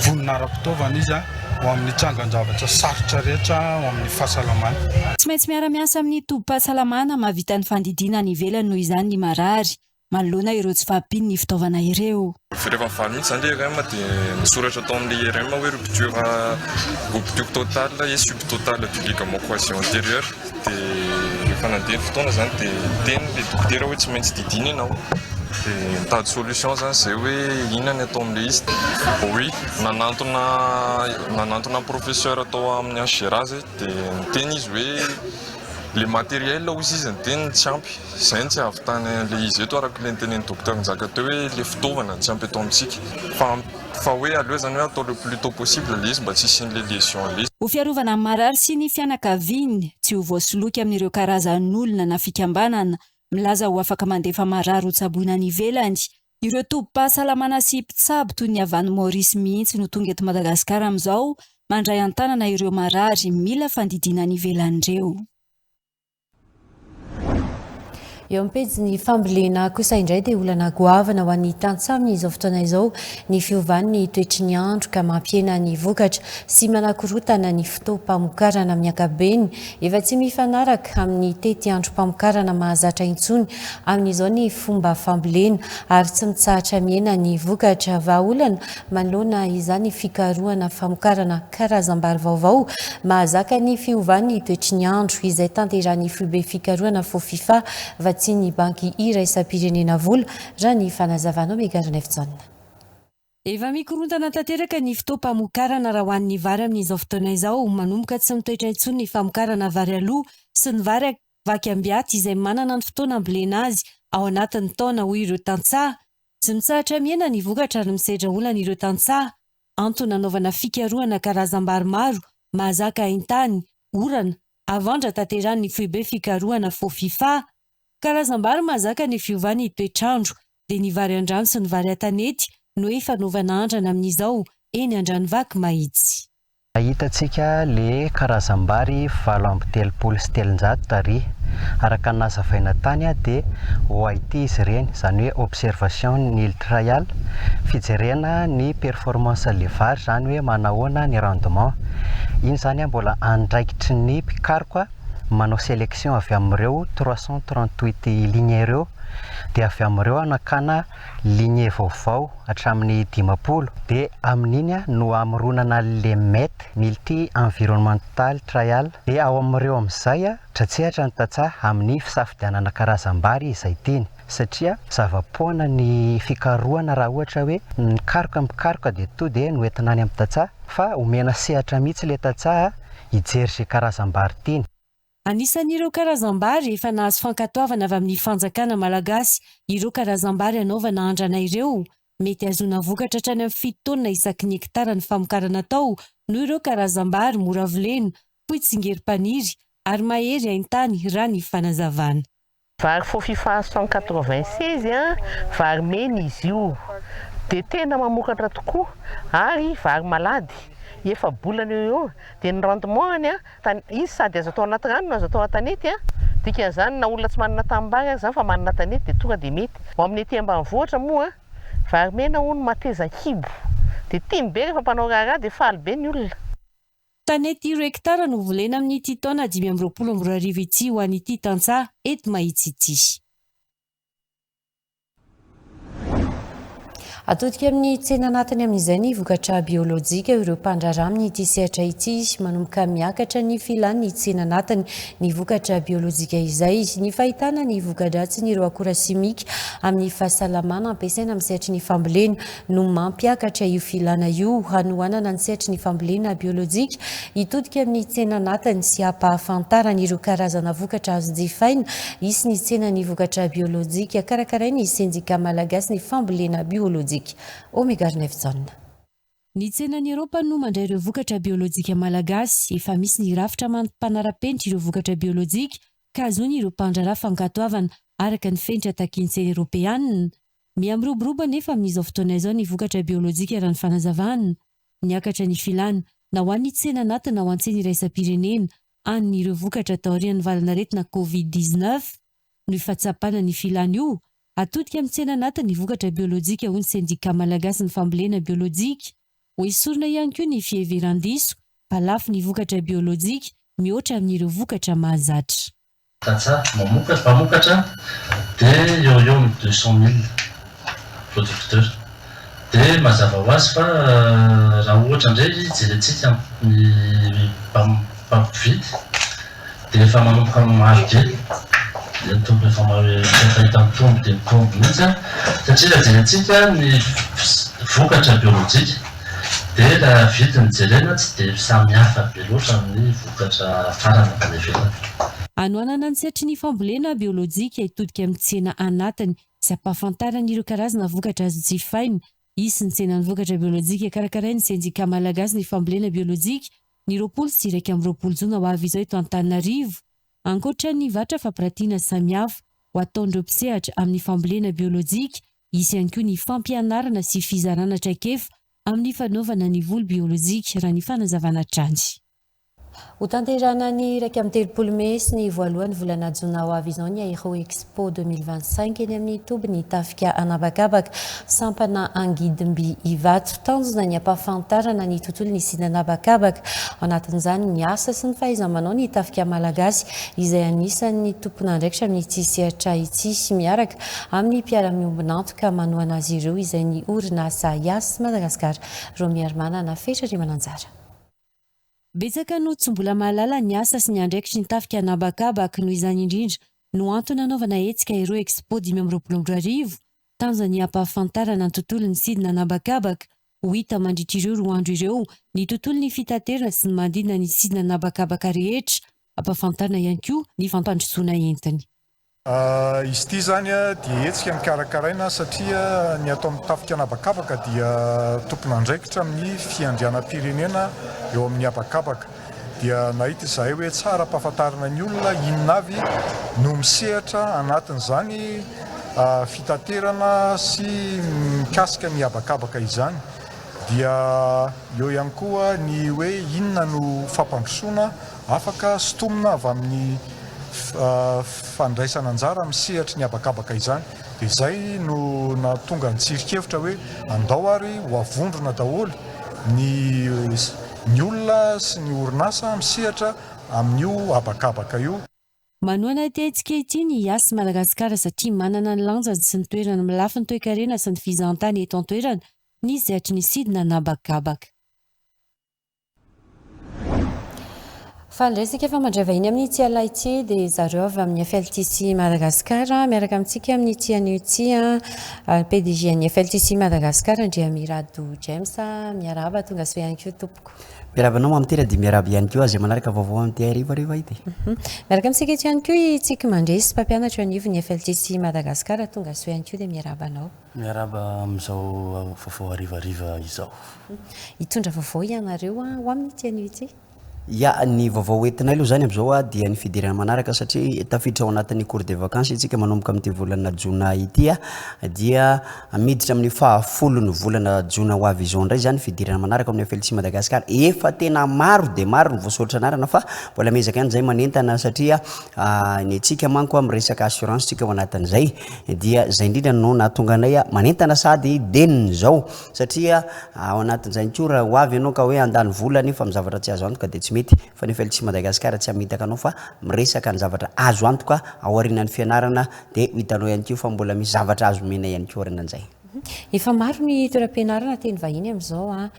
vonona ara-pitaovana izy ho amin'ny trangan-javatra sarotra rehetra ho amin'ny fahasalamana. Tsy maintsy miara-miasa amin'ny tobi-pahasalamana mahavita ny fandidiana any ivelany noho izany ny marary. Manoloana ireo tsy fahampian'ny fitaovana ireo. Rehefa faly mihitsy zany le IRM dia misoratra atao amin'ny IRM hoe rupture totale et subtotale du ligament cohesion antérieure. Dia rehefa nandeha ny fotoana zany dia teny le dokotera hoe tsy maintsy didina ianao. Dia mitady solution zany zay hoe inona ny atao amin'ilay izy. Oui, nanantona professeur atao amin'ny Ashirazy dia niteny izy hoe le matériel ozy izy ny teny tsy ampy. Izay ny tsy ahavitany le izy eto araka le nitenen'ny dokotera nizaka teo hoe le fitaovana tsy ampy eto amintsika. Fa hoe aleo zany hoe atao le plus tôt possible le izy mba tsy hisin'le lésion le izy. Ho fiarovana amin'ny marary sy ny fianakaviany tsy ho voasoloky amin'ireo karazan'olona na fikambanana milaza ho afaka mandefa marary ho tsaboina any ivelany. Ireo tobi-pahasalamana sy mpitsabo toy ny Anne Maurice mihitsy no tonga eto Madagasikara amin'izao mandray antanana ireo marary mila fandidiana any ivelan'ireo. Eo am-pejy fambolena kosa indray dia olana goavana ho an'ny tantsamina izao fotoana izao ny fiovan'ny toetry ny andro ka mampiena ny vokatra sy manakorotana ny fotoam-pamokarana amin'ny ankapobeny efa tsy mifanaraka amin'ny tety androm-pamokarana mahazatra intsony amin'izao ny fomba fambolena ary tsy mitsahatra miena ny vokatra vahaolana manoloana izany fikarohana famokarana karazam-bary vaovao mahazaka ny fiovan'ny toetry ny andro izay tanterahany FUB fikarohana FOFIFA tsy ny banky iraisam-pirenena vola raha ny fanazavana Omega Ranefjonna. Efa mikorontana tanteraka ny fotoam-pamokarana raha ho an'ny vary amin'izao fotoana izao manomboka tsy mitoetra intsony ny famokarana vary aloha sy ny vary vaky ambiaty izay manana ny fotoana ambolena azy ao anatin'ny taona hoy ireo tantsaha. Tsy mitsahatra miena ny vokatra ary misedra olana ireo tantsaha. Antony anaovana fikarohana karazam-bary maro mahazaka haintany, orana, avandra tanterahany FUB fikarohana FOFIFA. Karazam-bary mahazaka ny fiovan'ny toetrandro dia ny vary andrano sy ny vary atanety no efa naovana andrana amin'izao eny Andranovaky Mahitsy. Hitantsika le karazam-bary 7 sy 300 tary araka ny nazavaina tany dia OIT izy ireny izany hoe observation nil trial fijerena ny performance le vary izany hoe manahoana ny rendement. Iny zany mbola andraikitry ny mpikaroka manao sélection avy amin'ireo 338 ligne ireo dia avy amin'ireo anakana ligne vaovao hatramin'ny 50 dia amin'iny no amoronana le MET multi environmental trial dia ao amin'ireo amin'izay tratsehatra ny tantsaha amin'ny fisafidianana karazam-bary izay tiany satria zava-poana ny fikarohana raha ohatra hoe mikaroka dia to dia noentina any amin'ny tantsaha fa omena sehatra mihitsy le tantsaha hijery izay karazam-bary tiany. Anisan'ireo karazam-bary efa nahazo fankatoavana avy amin'ny fanjakana malagasy ireo karazam-bary anaovana andrana ireo mety azona vokatra hatrany amin'ny 7 taona isaky ny hektara ny famokarana atao noho ireo karazam-bary mora vileno, fohy tsingerim-paniry ary mahery haintany raha ny fanazavana. Vary FOFIFA 196 vary mena izy io dia tena mamokatra tokoa ary vary malady. Efa bolana eo dia ny rendement izy sady azo atao anaty rano azo atao atanety dikan'izany na olona tsy manana tanimbary azy zany fa manana tanety dia tonga dia mety ho amin'ny ety ambanivohitra moa vary mena hono mateza kibo dia tiany be rehefa mpanao raharaha dia faly be ny olona. Tanety 1 hektara no volena amin'ity taona 2024 ity ho an'ity tantsaha eto Mahitsity. Atodika amin'ny tsena anatiny amin'izay ny vokatra biolojika ireo mpandrarà amin'ny ity sehatra ity manomboka miakatra ny filan'ny tsena anatiny ny vokatra biolojika izay ny fahitana ny voka-dratsiny ireo akora simika amin'ny fahasalamana ampiasaina amin'ny sehatry ny fambolena no mampiakatra io filana io hanohanana ny sehatry ny fambolena biolojika itodika amin'ny tsena anatiny sy hampahafantarana ireo karazana vokatra azo jifaina isy ny tsena ny vokatra biolojika karakaraina ny sendika malagasy ny fambolena biolojika. Ny tsenan'ny Eropa no mandray ireo vokatra biolojika malagasy efa misy ny rafitra mampanara-penitra ireo vokatra biolojika ka azony ireo mpandrarà fankatoavana araka ny fenitra takin'ny tsena Eropeanina. Miamroboroba nefa amin'izao fotoana izao ny vokatra biolojika raha ny fanazavana niakatra ny filana na ho an'ny tsena anatiny na ho an-tsena iraisam-pirenena an'ireo vokatra taorian'ny valanaretina COVID-19 no ifatsapana ny filana io. Atodika amin'ny tsena anatiny ny vokatra biolojika hoy ny sendika malagasy ny fambolena biolojika. Ho esorina ihany koa ny fieveran-diso, palafo ny vokatra biolojika mihoatra amin'ireo vokatra mahazatra. Mpamokatra dia eo amin'ny 200 000 producteurs. Dia mazava ho azy fa raha ohatra indray jerentsika ny mpampividy dia efa manomboka maro kely. Dia tombo efa mahita mitombo dia mitombo mihitsy satria raha jerentsika ny vokatra biolojika dia raha vidiny jerena tsy dia samihafa be loatra amin'ny vokatra farany avy ivelany. Hanohanana ny sehatry ny fambolena biolojika itodika amin'ny tsena anatiny sy hampahafantarana ireo karazana vokatra azo jifaina isy ny tsenan'ny vokatra biolojika karakaraina ny sendika malagasy ny fambolena biolojika ny 20 jona ho avy izao eto Antananarivo. Ankoatra ny vatra fampirantiana samihafa ho ataon'ireo mpisehatra amin'ny fambolena biolojika isy ihany koa ny fampianarana sy fizarana traikefa amin'ny fanaovana ny volo biolojika raha ny fanazavana trandy. Ho tanterana ny 1 Mey sy ny voalohany volana Jona ho avy izao ny Aero Expo 2025 eny amin'ny tobiny tafika anabakabaka sampana angidimby Ivato tanjona ny ampahafantarana ny tontolo ny sinanabakabaka anatin'izany ny asa sy ny fahaiza-manao ny tafika malagasy izay anisan'ny tompon'andraikitra amin'ny ity sehatra ity miaraka amin'ny mpiara-miombonantoka manohana azy ireo izay ny orinasa Iasy Madagasikara Romiarmana na fetra ry mananjara. Betsaka no tsy mbola mahalala ny asa sy ny andraikitry ny tafika anabakabaka noho izany indrindra no antony anaovana hetsika Aero Expo 2024 tanjona ny ampahafantarana ny tontolo ny sidina anabakabaka ho hita mandritra ireo 2 andro ireo ny tontolo ny fitaterana sy ny mandina ny sidina anabakabaka rehetra ampahafantarana ihany koa ny fampandrosoana entiny. Izy ity zany dia hetsika mikarakaraina satria ny atao amin'ny tafika anabakabaka dia tompon'andraikitra amin'ny fiandrianam-pirenena eo amin'ny abakabaka. Dia nahita izahay hoe tsara ampahafantarana ny olona inona avy no misehatra anatin'izany fitaterana sy mikasika ny abakabaka izany. Dia eo ihany koa ny hoe inona no fampandrosoana afaka sotomina avy amin'ny fandraisana anjara misehatra ny abakabaka izany. Dia izay no nahatonga ny tsirikevitra hoe andao ary ho avondrona daholo ny olona sy ny orinasa misehatra amin'io abakabaka io. Manohana tetsika ity ny Iasy Madagasikara satria manana ny lanjany sy ny toerana milafy ny toe-karena sy ny fizahantany eto an-toerana ny sehatry ny sidina anabakabaka. Fandraisika efa mandray vahiny amin'ny ity alay ity dia zareo avy amin'ny FLTC Madagasikara miaraka amintsika amin'ny ity anio ity PDG ny FLTC Madagasikara Andriamirado James miaraba tonga soa ihany koa tompoko. Miaraba anao mamitera dia miaraba ihany koa azy manaraka vaovao amin'ity hariva ity. Miaraka amintsika ity ihany koa itsika mandresy mpampianatra anivy ny FLTC Madagasikara tonga soa ihany koa dia miaraba anao. Miaraba amin'izao vaovao hariva izao. Hitondra vaovao ianareo ho amin'ny ity anio ity. ia ny vaovao entinay aloha zany am'izao a dia ny fidirana manaraka satria tafiditra ao anatin'ny cours de vacances itsika manomboka amin'ity volana jona ity a dia miditra amin'ny fahafolony volana jona ho avy izao indray zany fidirana manaraka amin'ny FLC Madagascar efa tena maro de maro ny voasoratra anarana fa mbola mezaka ihany zay manentana satria ny antsika manko amin'ny resaka assurance tsika ao anatin'izay dia zay indrindra no nahatonga anay manentana sady deniny zao satria ao anatin'izay nkora ho avy ianao ka hoe andany vola nefa amin'ny zavatra tsy azo antoka de tsy mety fa ny FLC Madagascar tsy amitaka anao fa miresaka ny zavatra azo antoka ao aorianan'ny fianarana de hitanao ihany koa fa mbola misy zavatra azo mena ihany koa orinan'izay. Efa maro ny toeram-pianarana teny vahiny amin'izao a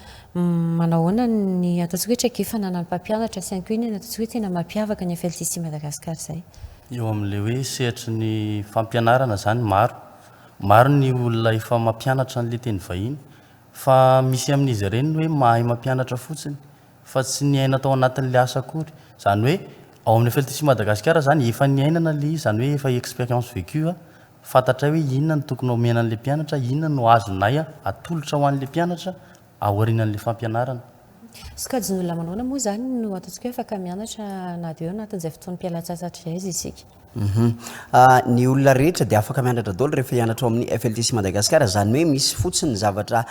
manahoana ny ataontsika hoe traikefa nanany mpampianatra sy ihany koa iny ataontsika hoe tena mampiavaka ny FLC Madagascar zay. Eo amin'ilay hoe sehatry ny fampianarana zany maro ny olona efa mampianatra n'ilay teny vahiny fa misy amin'izy ireny hoe mahay mampianatra fotsiny fa tsy ny aina tao anatin'ilay asa akory zany hoe ao amin'ny FLC Madagascar zany efa ny ainana le zany hoe efa expérience vécue fantatra hoe inona ny tokony omena an'ilay mpianatra inona no azonay atolotra ho an'ilay mpianatra aorianan'ilay fampianarana. Sokajin'olona manoana moa zany no ataontsika hoe afaka mianatra na dia eo anatin'izay fotoanam-pialatsasatra izay izy isika. Ny olona rehetra dia afaka mianatra daholo rehefa hianatra ao amin'ny FLC Madagascar zany hoe misy fotsiny zavatra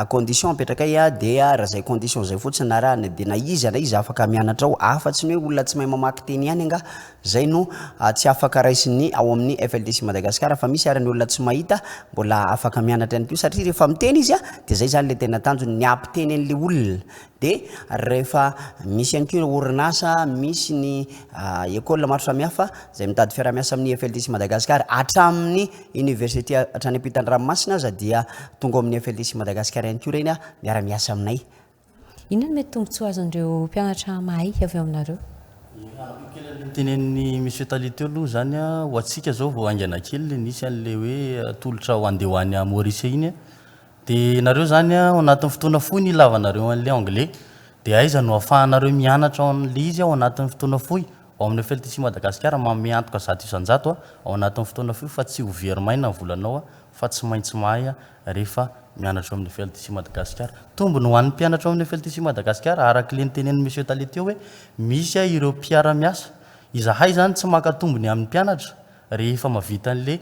condition apetraka dia raha zay condition zay fotsiny na raha dia na izy afaka mianatra ao afa-tsy ny hoe olona tsy mahay mamaky teny ihany anga zay no tsy afaka raisiny ao amin'ny FLC Madagascar fa misy ary ny olona tsy mahita mbola afaka mianatra ihany koa satria rehefa miteny izy dia zay zany le tena tanjony ny ampiteny an'ilay olona dia rehefa misy ihany koa orinasa misy ny école maro samihafa zay mitady fiaramiasa amin'ny FLC Madagascar hatramin'ny université hatrany ampitan-dranomasina aza dia tonga amin'ny FLC Madagascar ihany koa reny miara-miasa aminay. Inona no mety tombontsoa azon'ireo mpianatra mahay avy ao aminareo? Tenen'ny monsieur Talité aloha zany ho antsika zao vao aingana kely le nisy an'le hoe tolotra ho andeha ho any Maurice iny dia nareo zany ao anatin'ny fotoana fohy ny ilavanareo an'le anglais dia aiza no ahafahanareo mianatra an'le izy ao anatin'ny fotoana fohy ao amin'ny FLC Madagascar mamy antoka zato isan-jato ao anatin'ny fotoana fohy fa tsy ho verimaina ny volanao fa tsy maintsy mahay rehefa mianatra amin'ny FLC Madagascar. Tombony ho an'ny mpianatra amin'ny FLC Madagascar araka le nitenen'ny monsieur Talité hoe misy ireo mpiara-miasa izahay zany tsy maka tombony amin'ny mpianatra rehefa mavita an'le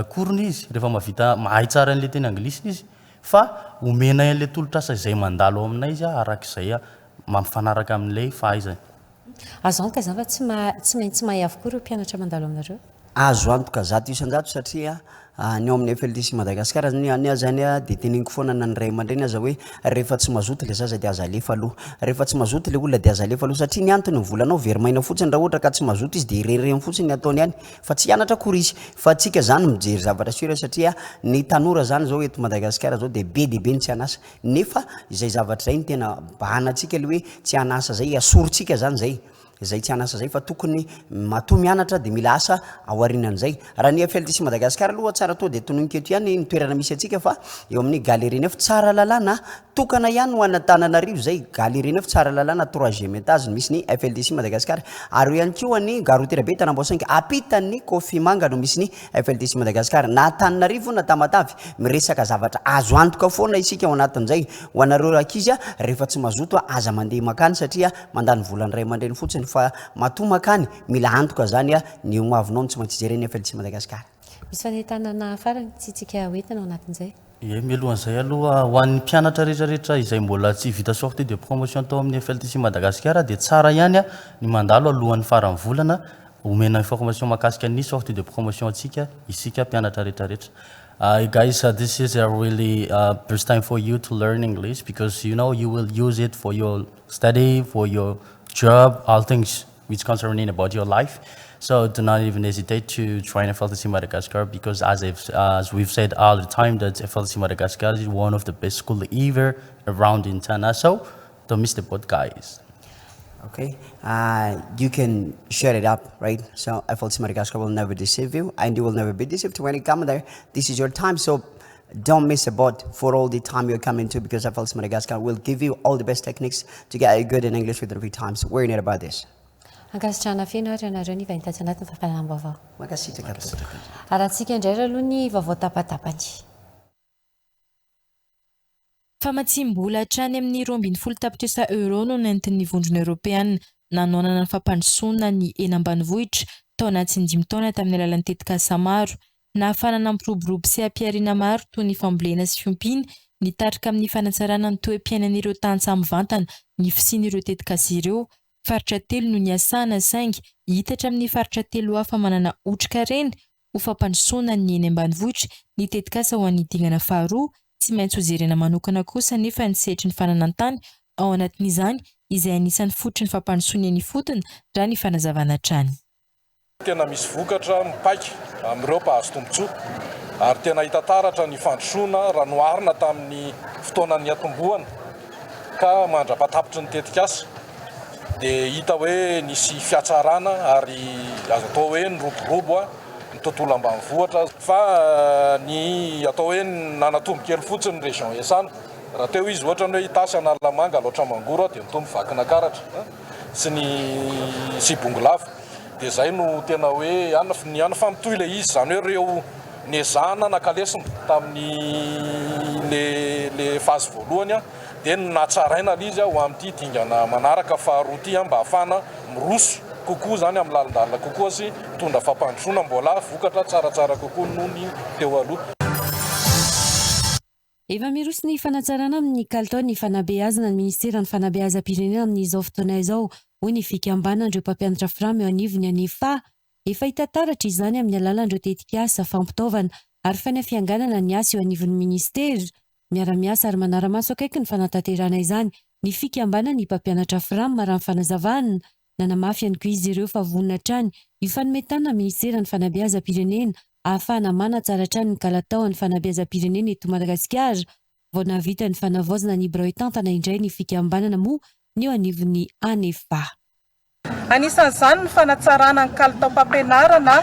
korony izy rehefa mavita mahay tsara an'le teny anglisy izy fa omena an'le tolotrasa izay mandalo ao aminay izy araka izay mampifanaraka amin'ilay fahaizany. Azo antoka zany fa tsy maintsy mahay avokoa ireo mpianatra mandalo aminareo? Azo antoka zato isan-jato satria ny ao amin'ny FLC Madagascar zany dia teneniko foana na ny ray aman-dreny aza hoe rehefa tsy mazoto le zaza dia aza alefa aloha rehefa tsy mazoto le olona dia aza alefa aloha satria ny antony ny volanao verimaina fotsiny raha ohatra ka tsy mazoto izy dia irenireny fotsiny ny ataony ihany fa tsy hianatra akory izy fa atsika zany mijery zavatra sura satria ny tanora zany zao eto Madagascar zao dia be ny tsy hanasa nefa izay zavatra zay ny tena bahanantsika le hoe tsy hanasa zay asorontsika zany zay tsy hanasa zay fa tokony matoa mianatra dia mila asa aorianan'izay raha ny FLC Madagascar aloha tsara toa dia tononinketo ihany ny toerana misy atsika fa eo amin'ny galerie neuf tsara lalàna tokana ihany ho Antananarivo zay galerie neuf tsara lalàna 3e étage misy ny FLC Madagascar ary ihany koa ny garotera be Tanamboasangy apitan'ny Kofi Manga no misy ny FLC Madagascar na Antananarivo na Tamatavy miresaka zavatra azo antoka foana isika ao anatin'izay ho anareo ankizy rehefa tsy mazoto aza mandeha makany satria mandany volany ray aman-dreny fotsiny fa matoa makany mila antoka zany ny hoavinao tsy maintsy jereny FLC Madagascar. Misy fanentanana farany tsy tsika hoentina ao anatin'izay? Mialohan'izay aloha ho an'ny mpianatra rehetrarehetra izay mbola tsy vita sortie de promotion tao amin'ny FLC Madagascar dia tsara ihany ny mandalo alohan'ny farany volana omena information makasika ny sortie de promotion atsika isika mpianatra rehetrarehetra. Guys, this is a really first time for you to learn English because you will use it for your study, for your job, all things which concerning about your life. So do not even hesitate to join FLC Madagascar because as we've said all the time that FLC Madagascar is one of the best schools ever around in Tana. So don't miss the boat, guys. Okay, you can share it up, right? So FLC Madagascar will never deceive you and you will never be deceived when you come there. This is your time, so don't miss a boat for all the time you're coming to because FLC Madagascar will give you all the best techniques to get good in English within 3 times. Worry not about this. Ankasitrana feno ary ianareo ny vaintatsy anatin'ny fampalaam-baovao. Makasitraka. Arahantsika indray aloha ny vaovao tapatapany. Famatsim-bola hatrany amin'ny 12 tapitrisa euro no nentin'ny vondrona Europeanina nanoanana ny fampandrosoana ny eny ambanivohitra tao anatin'ny 5 taona tamin'ny alalan'ny tetikasa maro. Nahafanana ampiroborobo sy ampiariana maro toy ny fambolena sy fiompiana nitarika amin'ny fanatsarana ny toe-piainan'ireo tantsaha mivantana ny fisian'ireo tetikasa ireo. Faritra telo no niasana saingy hitatra amin'ny faritra telo hafa manana otrika reny ho fampandrosoana ny eny ambanivohitra ny tetikasa ho an'ny dingana faharoa tsy maintsy ho jerena manokana kosa nefa ny setry ny fananantany ao anatin'izany izay anisan'ny fototry ny fampandrosoana eny fotony raha ny fanazavana trany. Tena misy vokatra mipaika amin'ireo mpahazo tombotsoa ary tena hita taratra ny fandrosoana raha noharina tamin'ny fotoanan'ny atombohana ka mandra-patapitry ny tetikasa dia hita hoe nisy fiatsarana ary azo atao hoe niroborobo ny tontolo ambanivohitra fa ny atao hoe nanatombo kely fotsiny ny région Esana. Raha teo izy ohatra hoe hitasy Analamanga loatra mangoro dia mitombo vakina karatra sy ny Sibongolava. Dia zay no tena hoe ny anafamitohy ilay izy zany hoe reo nezana nakalesina tamin'ny le fazy voalohany dia natsaraina izy ho amin'ity dingana manaraka faharoa ity mba hafana miroso kokoa zany amin'ny lalindalina kokoa sy mitondra fampandrosoana mbola vokatra tsaratsara kokoa noho ny teo aloha. Efa miroso ny fanatsarana amin'ny kalitao ny fanabeazana ny ministeran'ny fanabeazam-pirenena amin'izao fotoana izao hoy ny fikambanan'ireo mpampianatra framy eo anivony anefa efa hita taratra izany amin'ny alalan'ireo tetikasa fampitaovana ary fanafianganana ny asa eo anivon'ny ministera miara-miasa ary manara-maso akaiky ny fanatanterana izany ny fikambanany mpampianatra framy marany fanazavana nanamafy ihany koa izy ireo fa vonina hatrany ifanometana ministeran'ny fanabeazam-pirenena ahafahana manatsara hatrany ny kalataon'ny fanabeazam-pirenena eto Madagasikara vao navita ny fanavaozana ny birao tantana indray ny fikambanana moa ny eo anivon'ny anefa. Anisan'izany ny fanatsarana ny kalitao-mpampianarana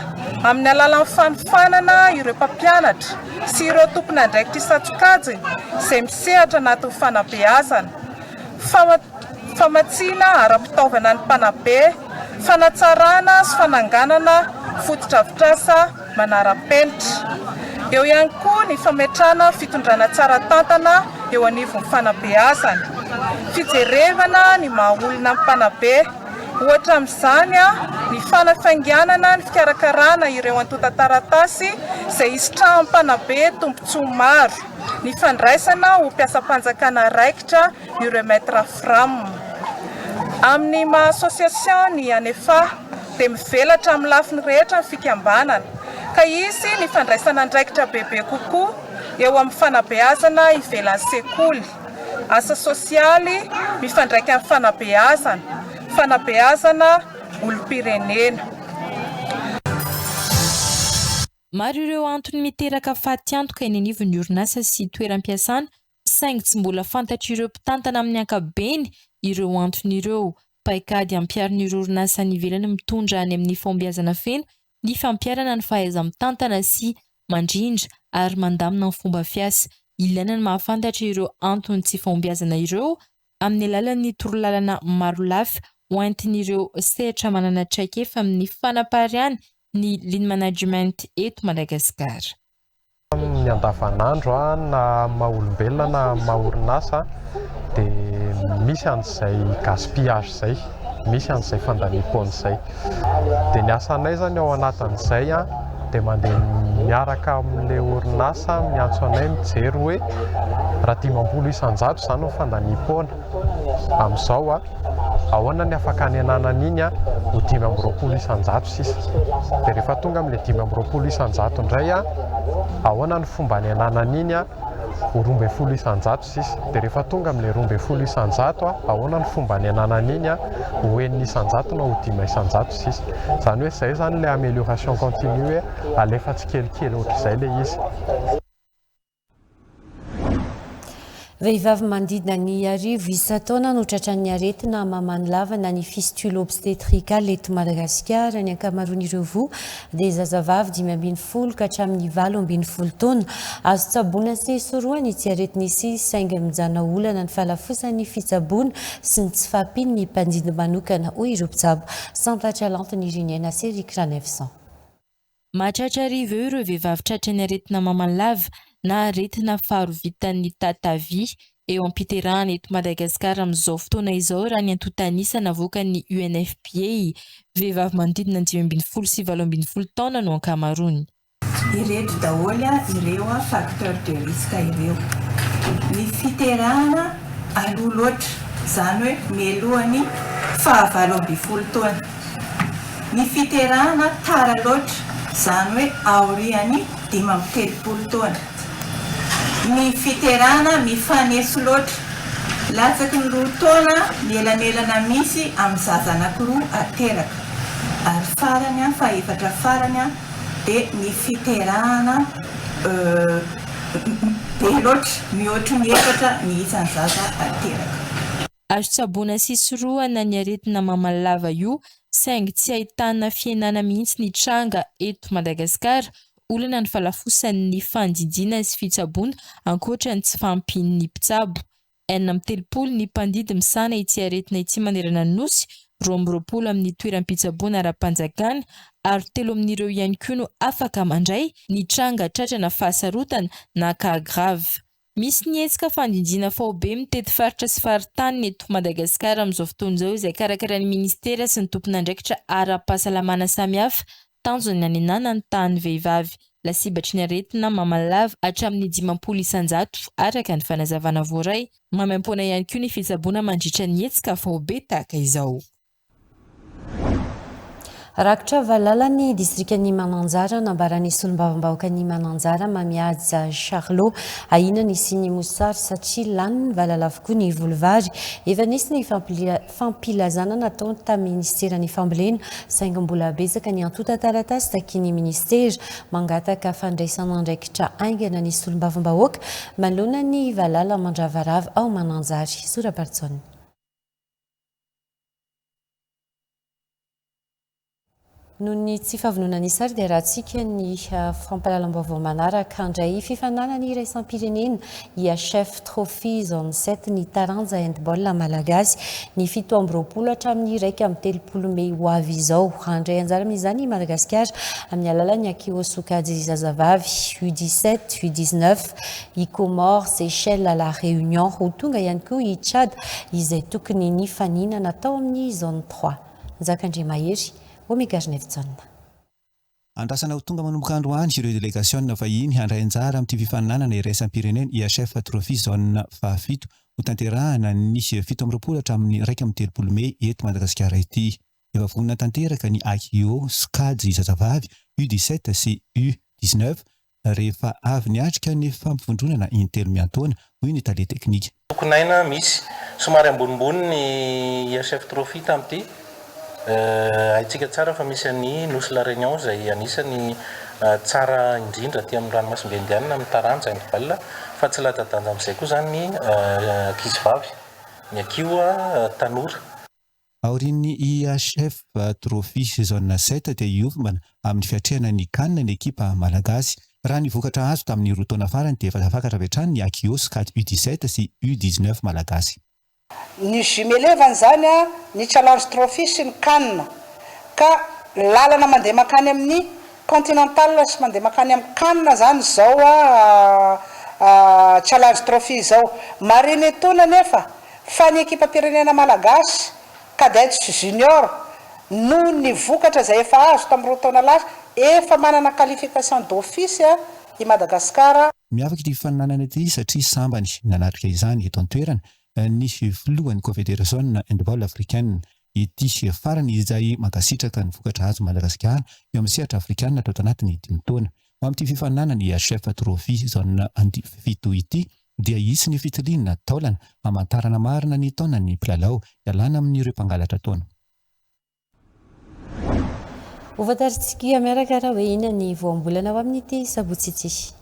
amin'ny alalan'ny fanofanana ireo mpampianatra sy ireo tompona andraikitra isan-tsokajy izay misehatra anatin'ny fanabeazana. Famatsiana ara-pitaovana ny mpanabe, fanatsarana sy fananganana fototra-avitrasa manara-penitra. Eo ihany koa ny fametrahana fitondrana tsara tantana eo anivon'ny fanabeazana. Fijerevana ny maha-olona amin'ny mpanabe. Ohatra amin'izany ny fanafainganana ny fikarakarana ireo antonta-taratasy izay hisitrahan'ny mpanabe tombotsoa maro. Ny fandraisana ho mpiasam-panjakana raikitra ireo maître frame. Amin'ny maha-association ny anefa dia mivelatra amin'ny lafiny rehetra ny fikambanana ka izy ny fandraisana andraikitra bebe kokoa eo amin'ny fanabeazana ivelan'ny sekoly, asa sosialy mifandraika amin'ny fanabeazana olom-pirenena. Maro ireo antony miteraka faty antoka eny anivon'ny orinasa sy toeram-piasana saingy tsy mbola fantatr' ireo mpitantana amin'ny ankabeny ireo antony ireo. Paikady ampiarin'ireo orinasa ny ivelany mitondra any amin'ny fombiazana feno ny fampiarana ny fahaiza-mitantana sy mandrindra ary mandamina ny fomba fiasa. Ilaina ny mahafantatra ireo antony tsy fombiazana ireo amin'ny alalan'ny torolalana maro lafy hoentin'ireo sehatra manana traikefa amin'ny fanapariany ny lean management eto Madagasikara. Ny andavanandro na maha-olombelona na maha-orinasa dia misy an'izay gaspillage izay, misy an'izay fandaniam-poana izay. Dia ny asanay zany ao anatin'izay dia mandeha miaraka amin'ilay orinasa miantso anay mijery hoe raha 500 isan-jato izany ny fandaniam-poana. Amin'izao ahoana ny afaka hanenana an'iny ho 520 isan-jato sisa. Dia rehefa tonga amin'ilay 520 isan-jato indray ahoana ny fomba hanenana an'iny ho 20 isan-jato sisa. Dia rehefa tonga amin'ilay 20 isan-jato ahoana ny fomba hanenana an'iny ho 9 isan-jato na ho 10 isan-jato sisa. Izany hoe izay zany ilay amélioration continue alefa tsy kelikely ohatr'izay ilay izy. Vehivavy manodidina ny 10 taona no tratran'ny aretina mamany lavana ny fistule obstétricale eto Madagasikara. Ny ankamaroan'ireo voa dia zazavavy 5 ka hatramin'ny 12 taona. Azo tsaboana sy soroany itsy aretina itsy saingy mijana olana ny falafosan'ny fitsaboana sy ny tsy fahampiany ny mpandidy manokana hoy ireo mpitsabo. Santatra lantiny Iriniana Serik Ranefsan. Mahatratra 10 ireo vehivavy tratran'ny aretina mamany lava na aretina faharovitan'ny tatavy eo ampiterahana eto Madagasikara amin'izao fotoana izao raha ny antontanisa navoaka ny UNFPA vehivavy manodidina 5 sy 17 taona no ankamaroany. Ireto daholo ireo facteur de risque ireo. Ny fiterahana aloha loatra izany hoe mialohan'ny 19 taona. Ny fiterahana tara loatra izany hoe aorian'ny 17 taona. Ny fiterahana mifanesy loatra latsaky ny 2 taona ny elanelana misy amin'ny zaza anankiroa ateraka. Ary farany faefatra farany dia ny fiterahana be loatra mihoatra ny efatra ny isan'ny zaza ateraka. Azo tsaboana sisoroana ny aretina mamalava io saingy tsy ahitana fiainana mihitsy ny tranga eto Madagasikara, olana ny falafosan'ny fandidiana sy fitsaboana ankoatra ny tsy fampin'ny mpitsabo. 30 ny mpandidy misana ity aretina ity manerana ny nosy, 20 amin'ny toeram-pitsaboana ara-panjakana ary 3 amin'ireo ihany koa no afaka mandray ny tranga tratrana fahasarotana na cas grave. Misy ny hetsika fandidiana faobe mitety faritra sy faritany eto Madagasikara amin'izao fotoana izao izay karakaran'ny ministera sy ny tompon'andraikitra ara-pahasalamana samihafa tanjony hanenana ny tahan'ny vehivavy. Lasibatry ny aretina mamalava hatramin'ny 50 isan-jato araka ny fanazavana voaray, mamaim-poana ihany koa ny fitsaboana mandritra ny hetsika faobe tahaka izao. Rakitra valalany distrikan'ny Mananjara nambarany solombavam-bahoakan'ny Mananjara mamihaja Charlot ahinany sy ny mosary satria laniny valala avokoa ny volovary. Efa nisy ny fampilazana natao tamin'ny ministeran'ny fambolena saingy mbola betsaka ny antota taratasy takin'ny ministera mangataka fandraisana andraikitra aingana ny solombavam-bahoaka manoloana ny valala mandravarava ao Mananjary. Sorabartsony. Noho ny tsy fahavonona ny sary dia rahantsika ny fampahalalam-baovao manaraka handray fifananany iraisam-pirenena IHF Trophy Zone 7 ny taranja handball malagasy ny 17 hatramin'ny 1 Mey ho avy izao. Handray anjara amin'izany Madagasikara amin'ny alalan'ny akio sokajy zazavavy U17, U19, i Comores, Seychelles, La Réunion ho tonga ihany koa i Tchad izay tokony ny fanina natao amin'ny zone 3. Zakandre Mahery Andrasana ho tonga manomboka androany ireo délégation vahiny handray anjara amin'ity fifaninanana iraisam-pirenena IHF Trophy Zone 7 ho tanterahana ny 17 hatramin'ny 1 Mey eto Madagasikara ity. Efa vonina tanteraka ny AKO Skady zazavavy U17 sy U19 rehefa avy niatrika ny fampivondronana intelo miantoana hoy ny tale teknika. Tokonaina misy somary ambonimbony ny IHF Trophy tamin'ity. Aitsika tsara fa misy ny Nosy La Réunion izay anisany tsara indrindra aty amin'ny ranomasimbe indiana amin'ny taranja handball fa tsy latadanja amin'izay koa zany ny ankizivavy ny akio tanora. Aorian'ny IHF Trophy Zone 7 dia iovana amin'ny fiatrehana ny kanina ny ekipa malagasy. Raha ny vokatra azo tamin'ny roa taona farany dia efa tafakatra avy hatrany ny AKO Skady U17 sy U19 malagasy. Ny jumelevany zany ny challenge trophy sy ny canne ka lalana mandeha makany amin'ny continental sy mandeha makany amin'ny canne zany zao challenge trophy zao mariny etona nefa fa ny ekipa pirenena malagasy cadets junior no ny vokatra zay efa azo tamin'ny roa taona lasa efa manana qualification d'office i Madagasikara. Miavaka ity fifaninanana ity satria sambany nanatrika izany eto an-toerana ny filohan'ny Confédération handball africaine ity farany izay mankasitraka ny vokatra azo Madagasikara eo amin'ny sehatra afrikanina atao anatin'ny 5 taona. Ho amin'ity fifaninanana ny IHF Trophy Zone 7 ity dia isy ny fitiliana taolana hamantarana marina ny taonan'ny mpilalao ialana amin'ireo mpangalatra taona. Hofantaritsika miaraka raha hoe inona ny voambolana ao amin'ity sabotsy ity.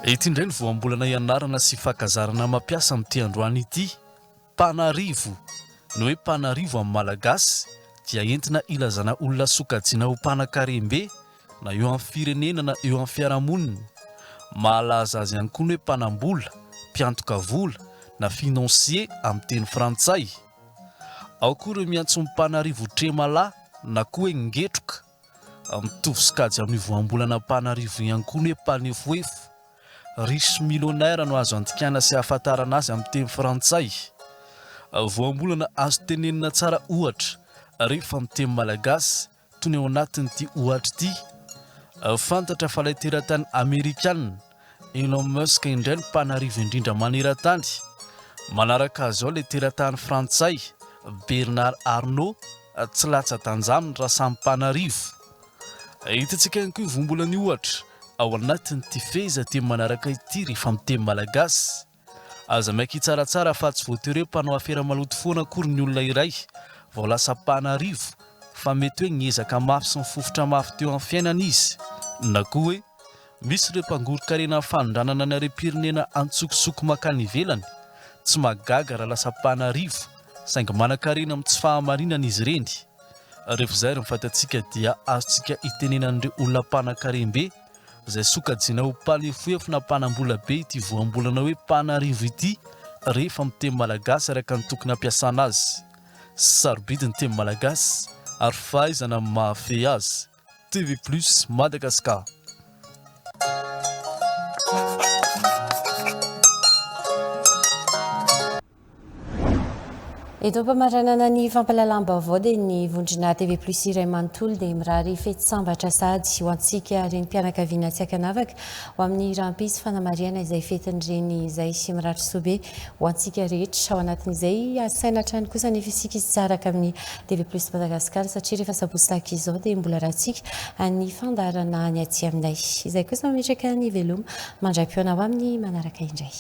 Ity indray ny voambolana ianarana sy fakazarana mampiasa amin'ity androany ity. Panarivo. No hoe panarivo amin'ny malagasy dia entina ilazana olona sokajiana ho mpanan-karembe na eo amin'ny firenena na eo amin'ny fiarahamonina. Mahalaza azy ihany koa ny hoe mpanambola, mpiantoka vola na financier amin'ny teny frantsay. Ao koa ireo miantso ny panarivo tremala na koa hoe ngetroka. mitovy sikajy amin'ny voambolana Panarivo ihany koa ny hoe panefoefo. Riche millionnaire no azo antikana sy ahafantarana azy amin'ny teny frantsay. Voambolana azo tenenina tsara ohatra rehefa amin'ny teny malagasy toy ny ao anatin'ity ohatra ity. Fantatra fa ilay teratany Amerikanina Elon Musk indray ny Panarivo indrindra maneran-tany. Manaraka azao ilay teratany frantsay Bernard Arnault tsy latsa tanjaminy raha samy Panarivo. Hitantsika ihany koa voambolana ohatra ao anatin'ity feza teny manaraka ity rehefa amin'ny teny malagasy. Aza maiky tsaratsara fa tsy voatery hoe mpanao afera maloto foana akory ny olona iray vao lasa Panarivo, fa mety hoe ngezaka mafy sy mifofotra mafy teo amin'ny fiainana izy. Na koa hoe misy ireo mpangoro-karena fanondranana ny harem-pirenena antsokosoko makany ivelany, tsy magaga raha lasa Panarivo saingy manan-karena amin'ny tsy fahamarinana izy ireny. Rehefa izay ny fantatsika dia azontsika itenenan'ireo olona mpanan-karem-be izay sokajiana ho panefoefo na mpanambola be ity voambolana hoe Panarivo ity rehefa amin'ny teny malagasy araka ny tokony ampiasana azy. Sarobidy ny teny malagasy ary fahaizana mahafehy azy. TV+ Madagascar. Eto mpamaranana ny fampalalam-baovao dia ny vondrona TV+ iray manontolo dia mirary fety sambatra sady ho antsika reny mpianakaviana tsy ankanavaka ho amin'ny rampisy fanamariana izay fetin'ireny izay sy miratry soabe ho antsika rehetra. Ao anatin'izay asaina hatrany kosa nefa isika izy tsaraka amin'ny TV+ Madagasikara satria rehefa sabotsy tahaka izao dia mbola rahantsika ny fandarana ny aty aminay. Izay kosa mametraka ny veloma mandram-piona ao amin'ny manaraka indray.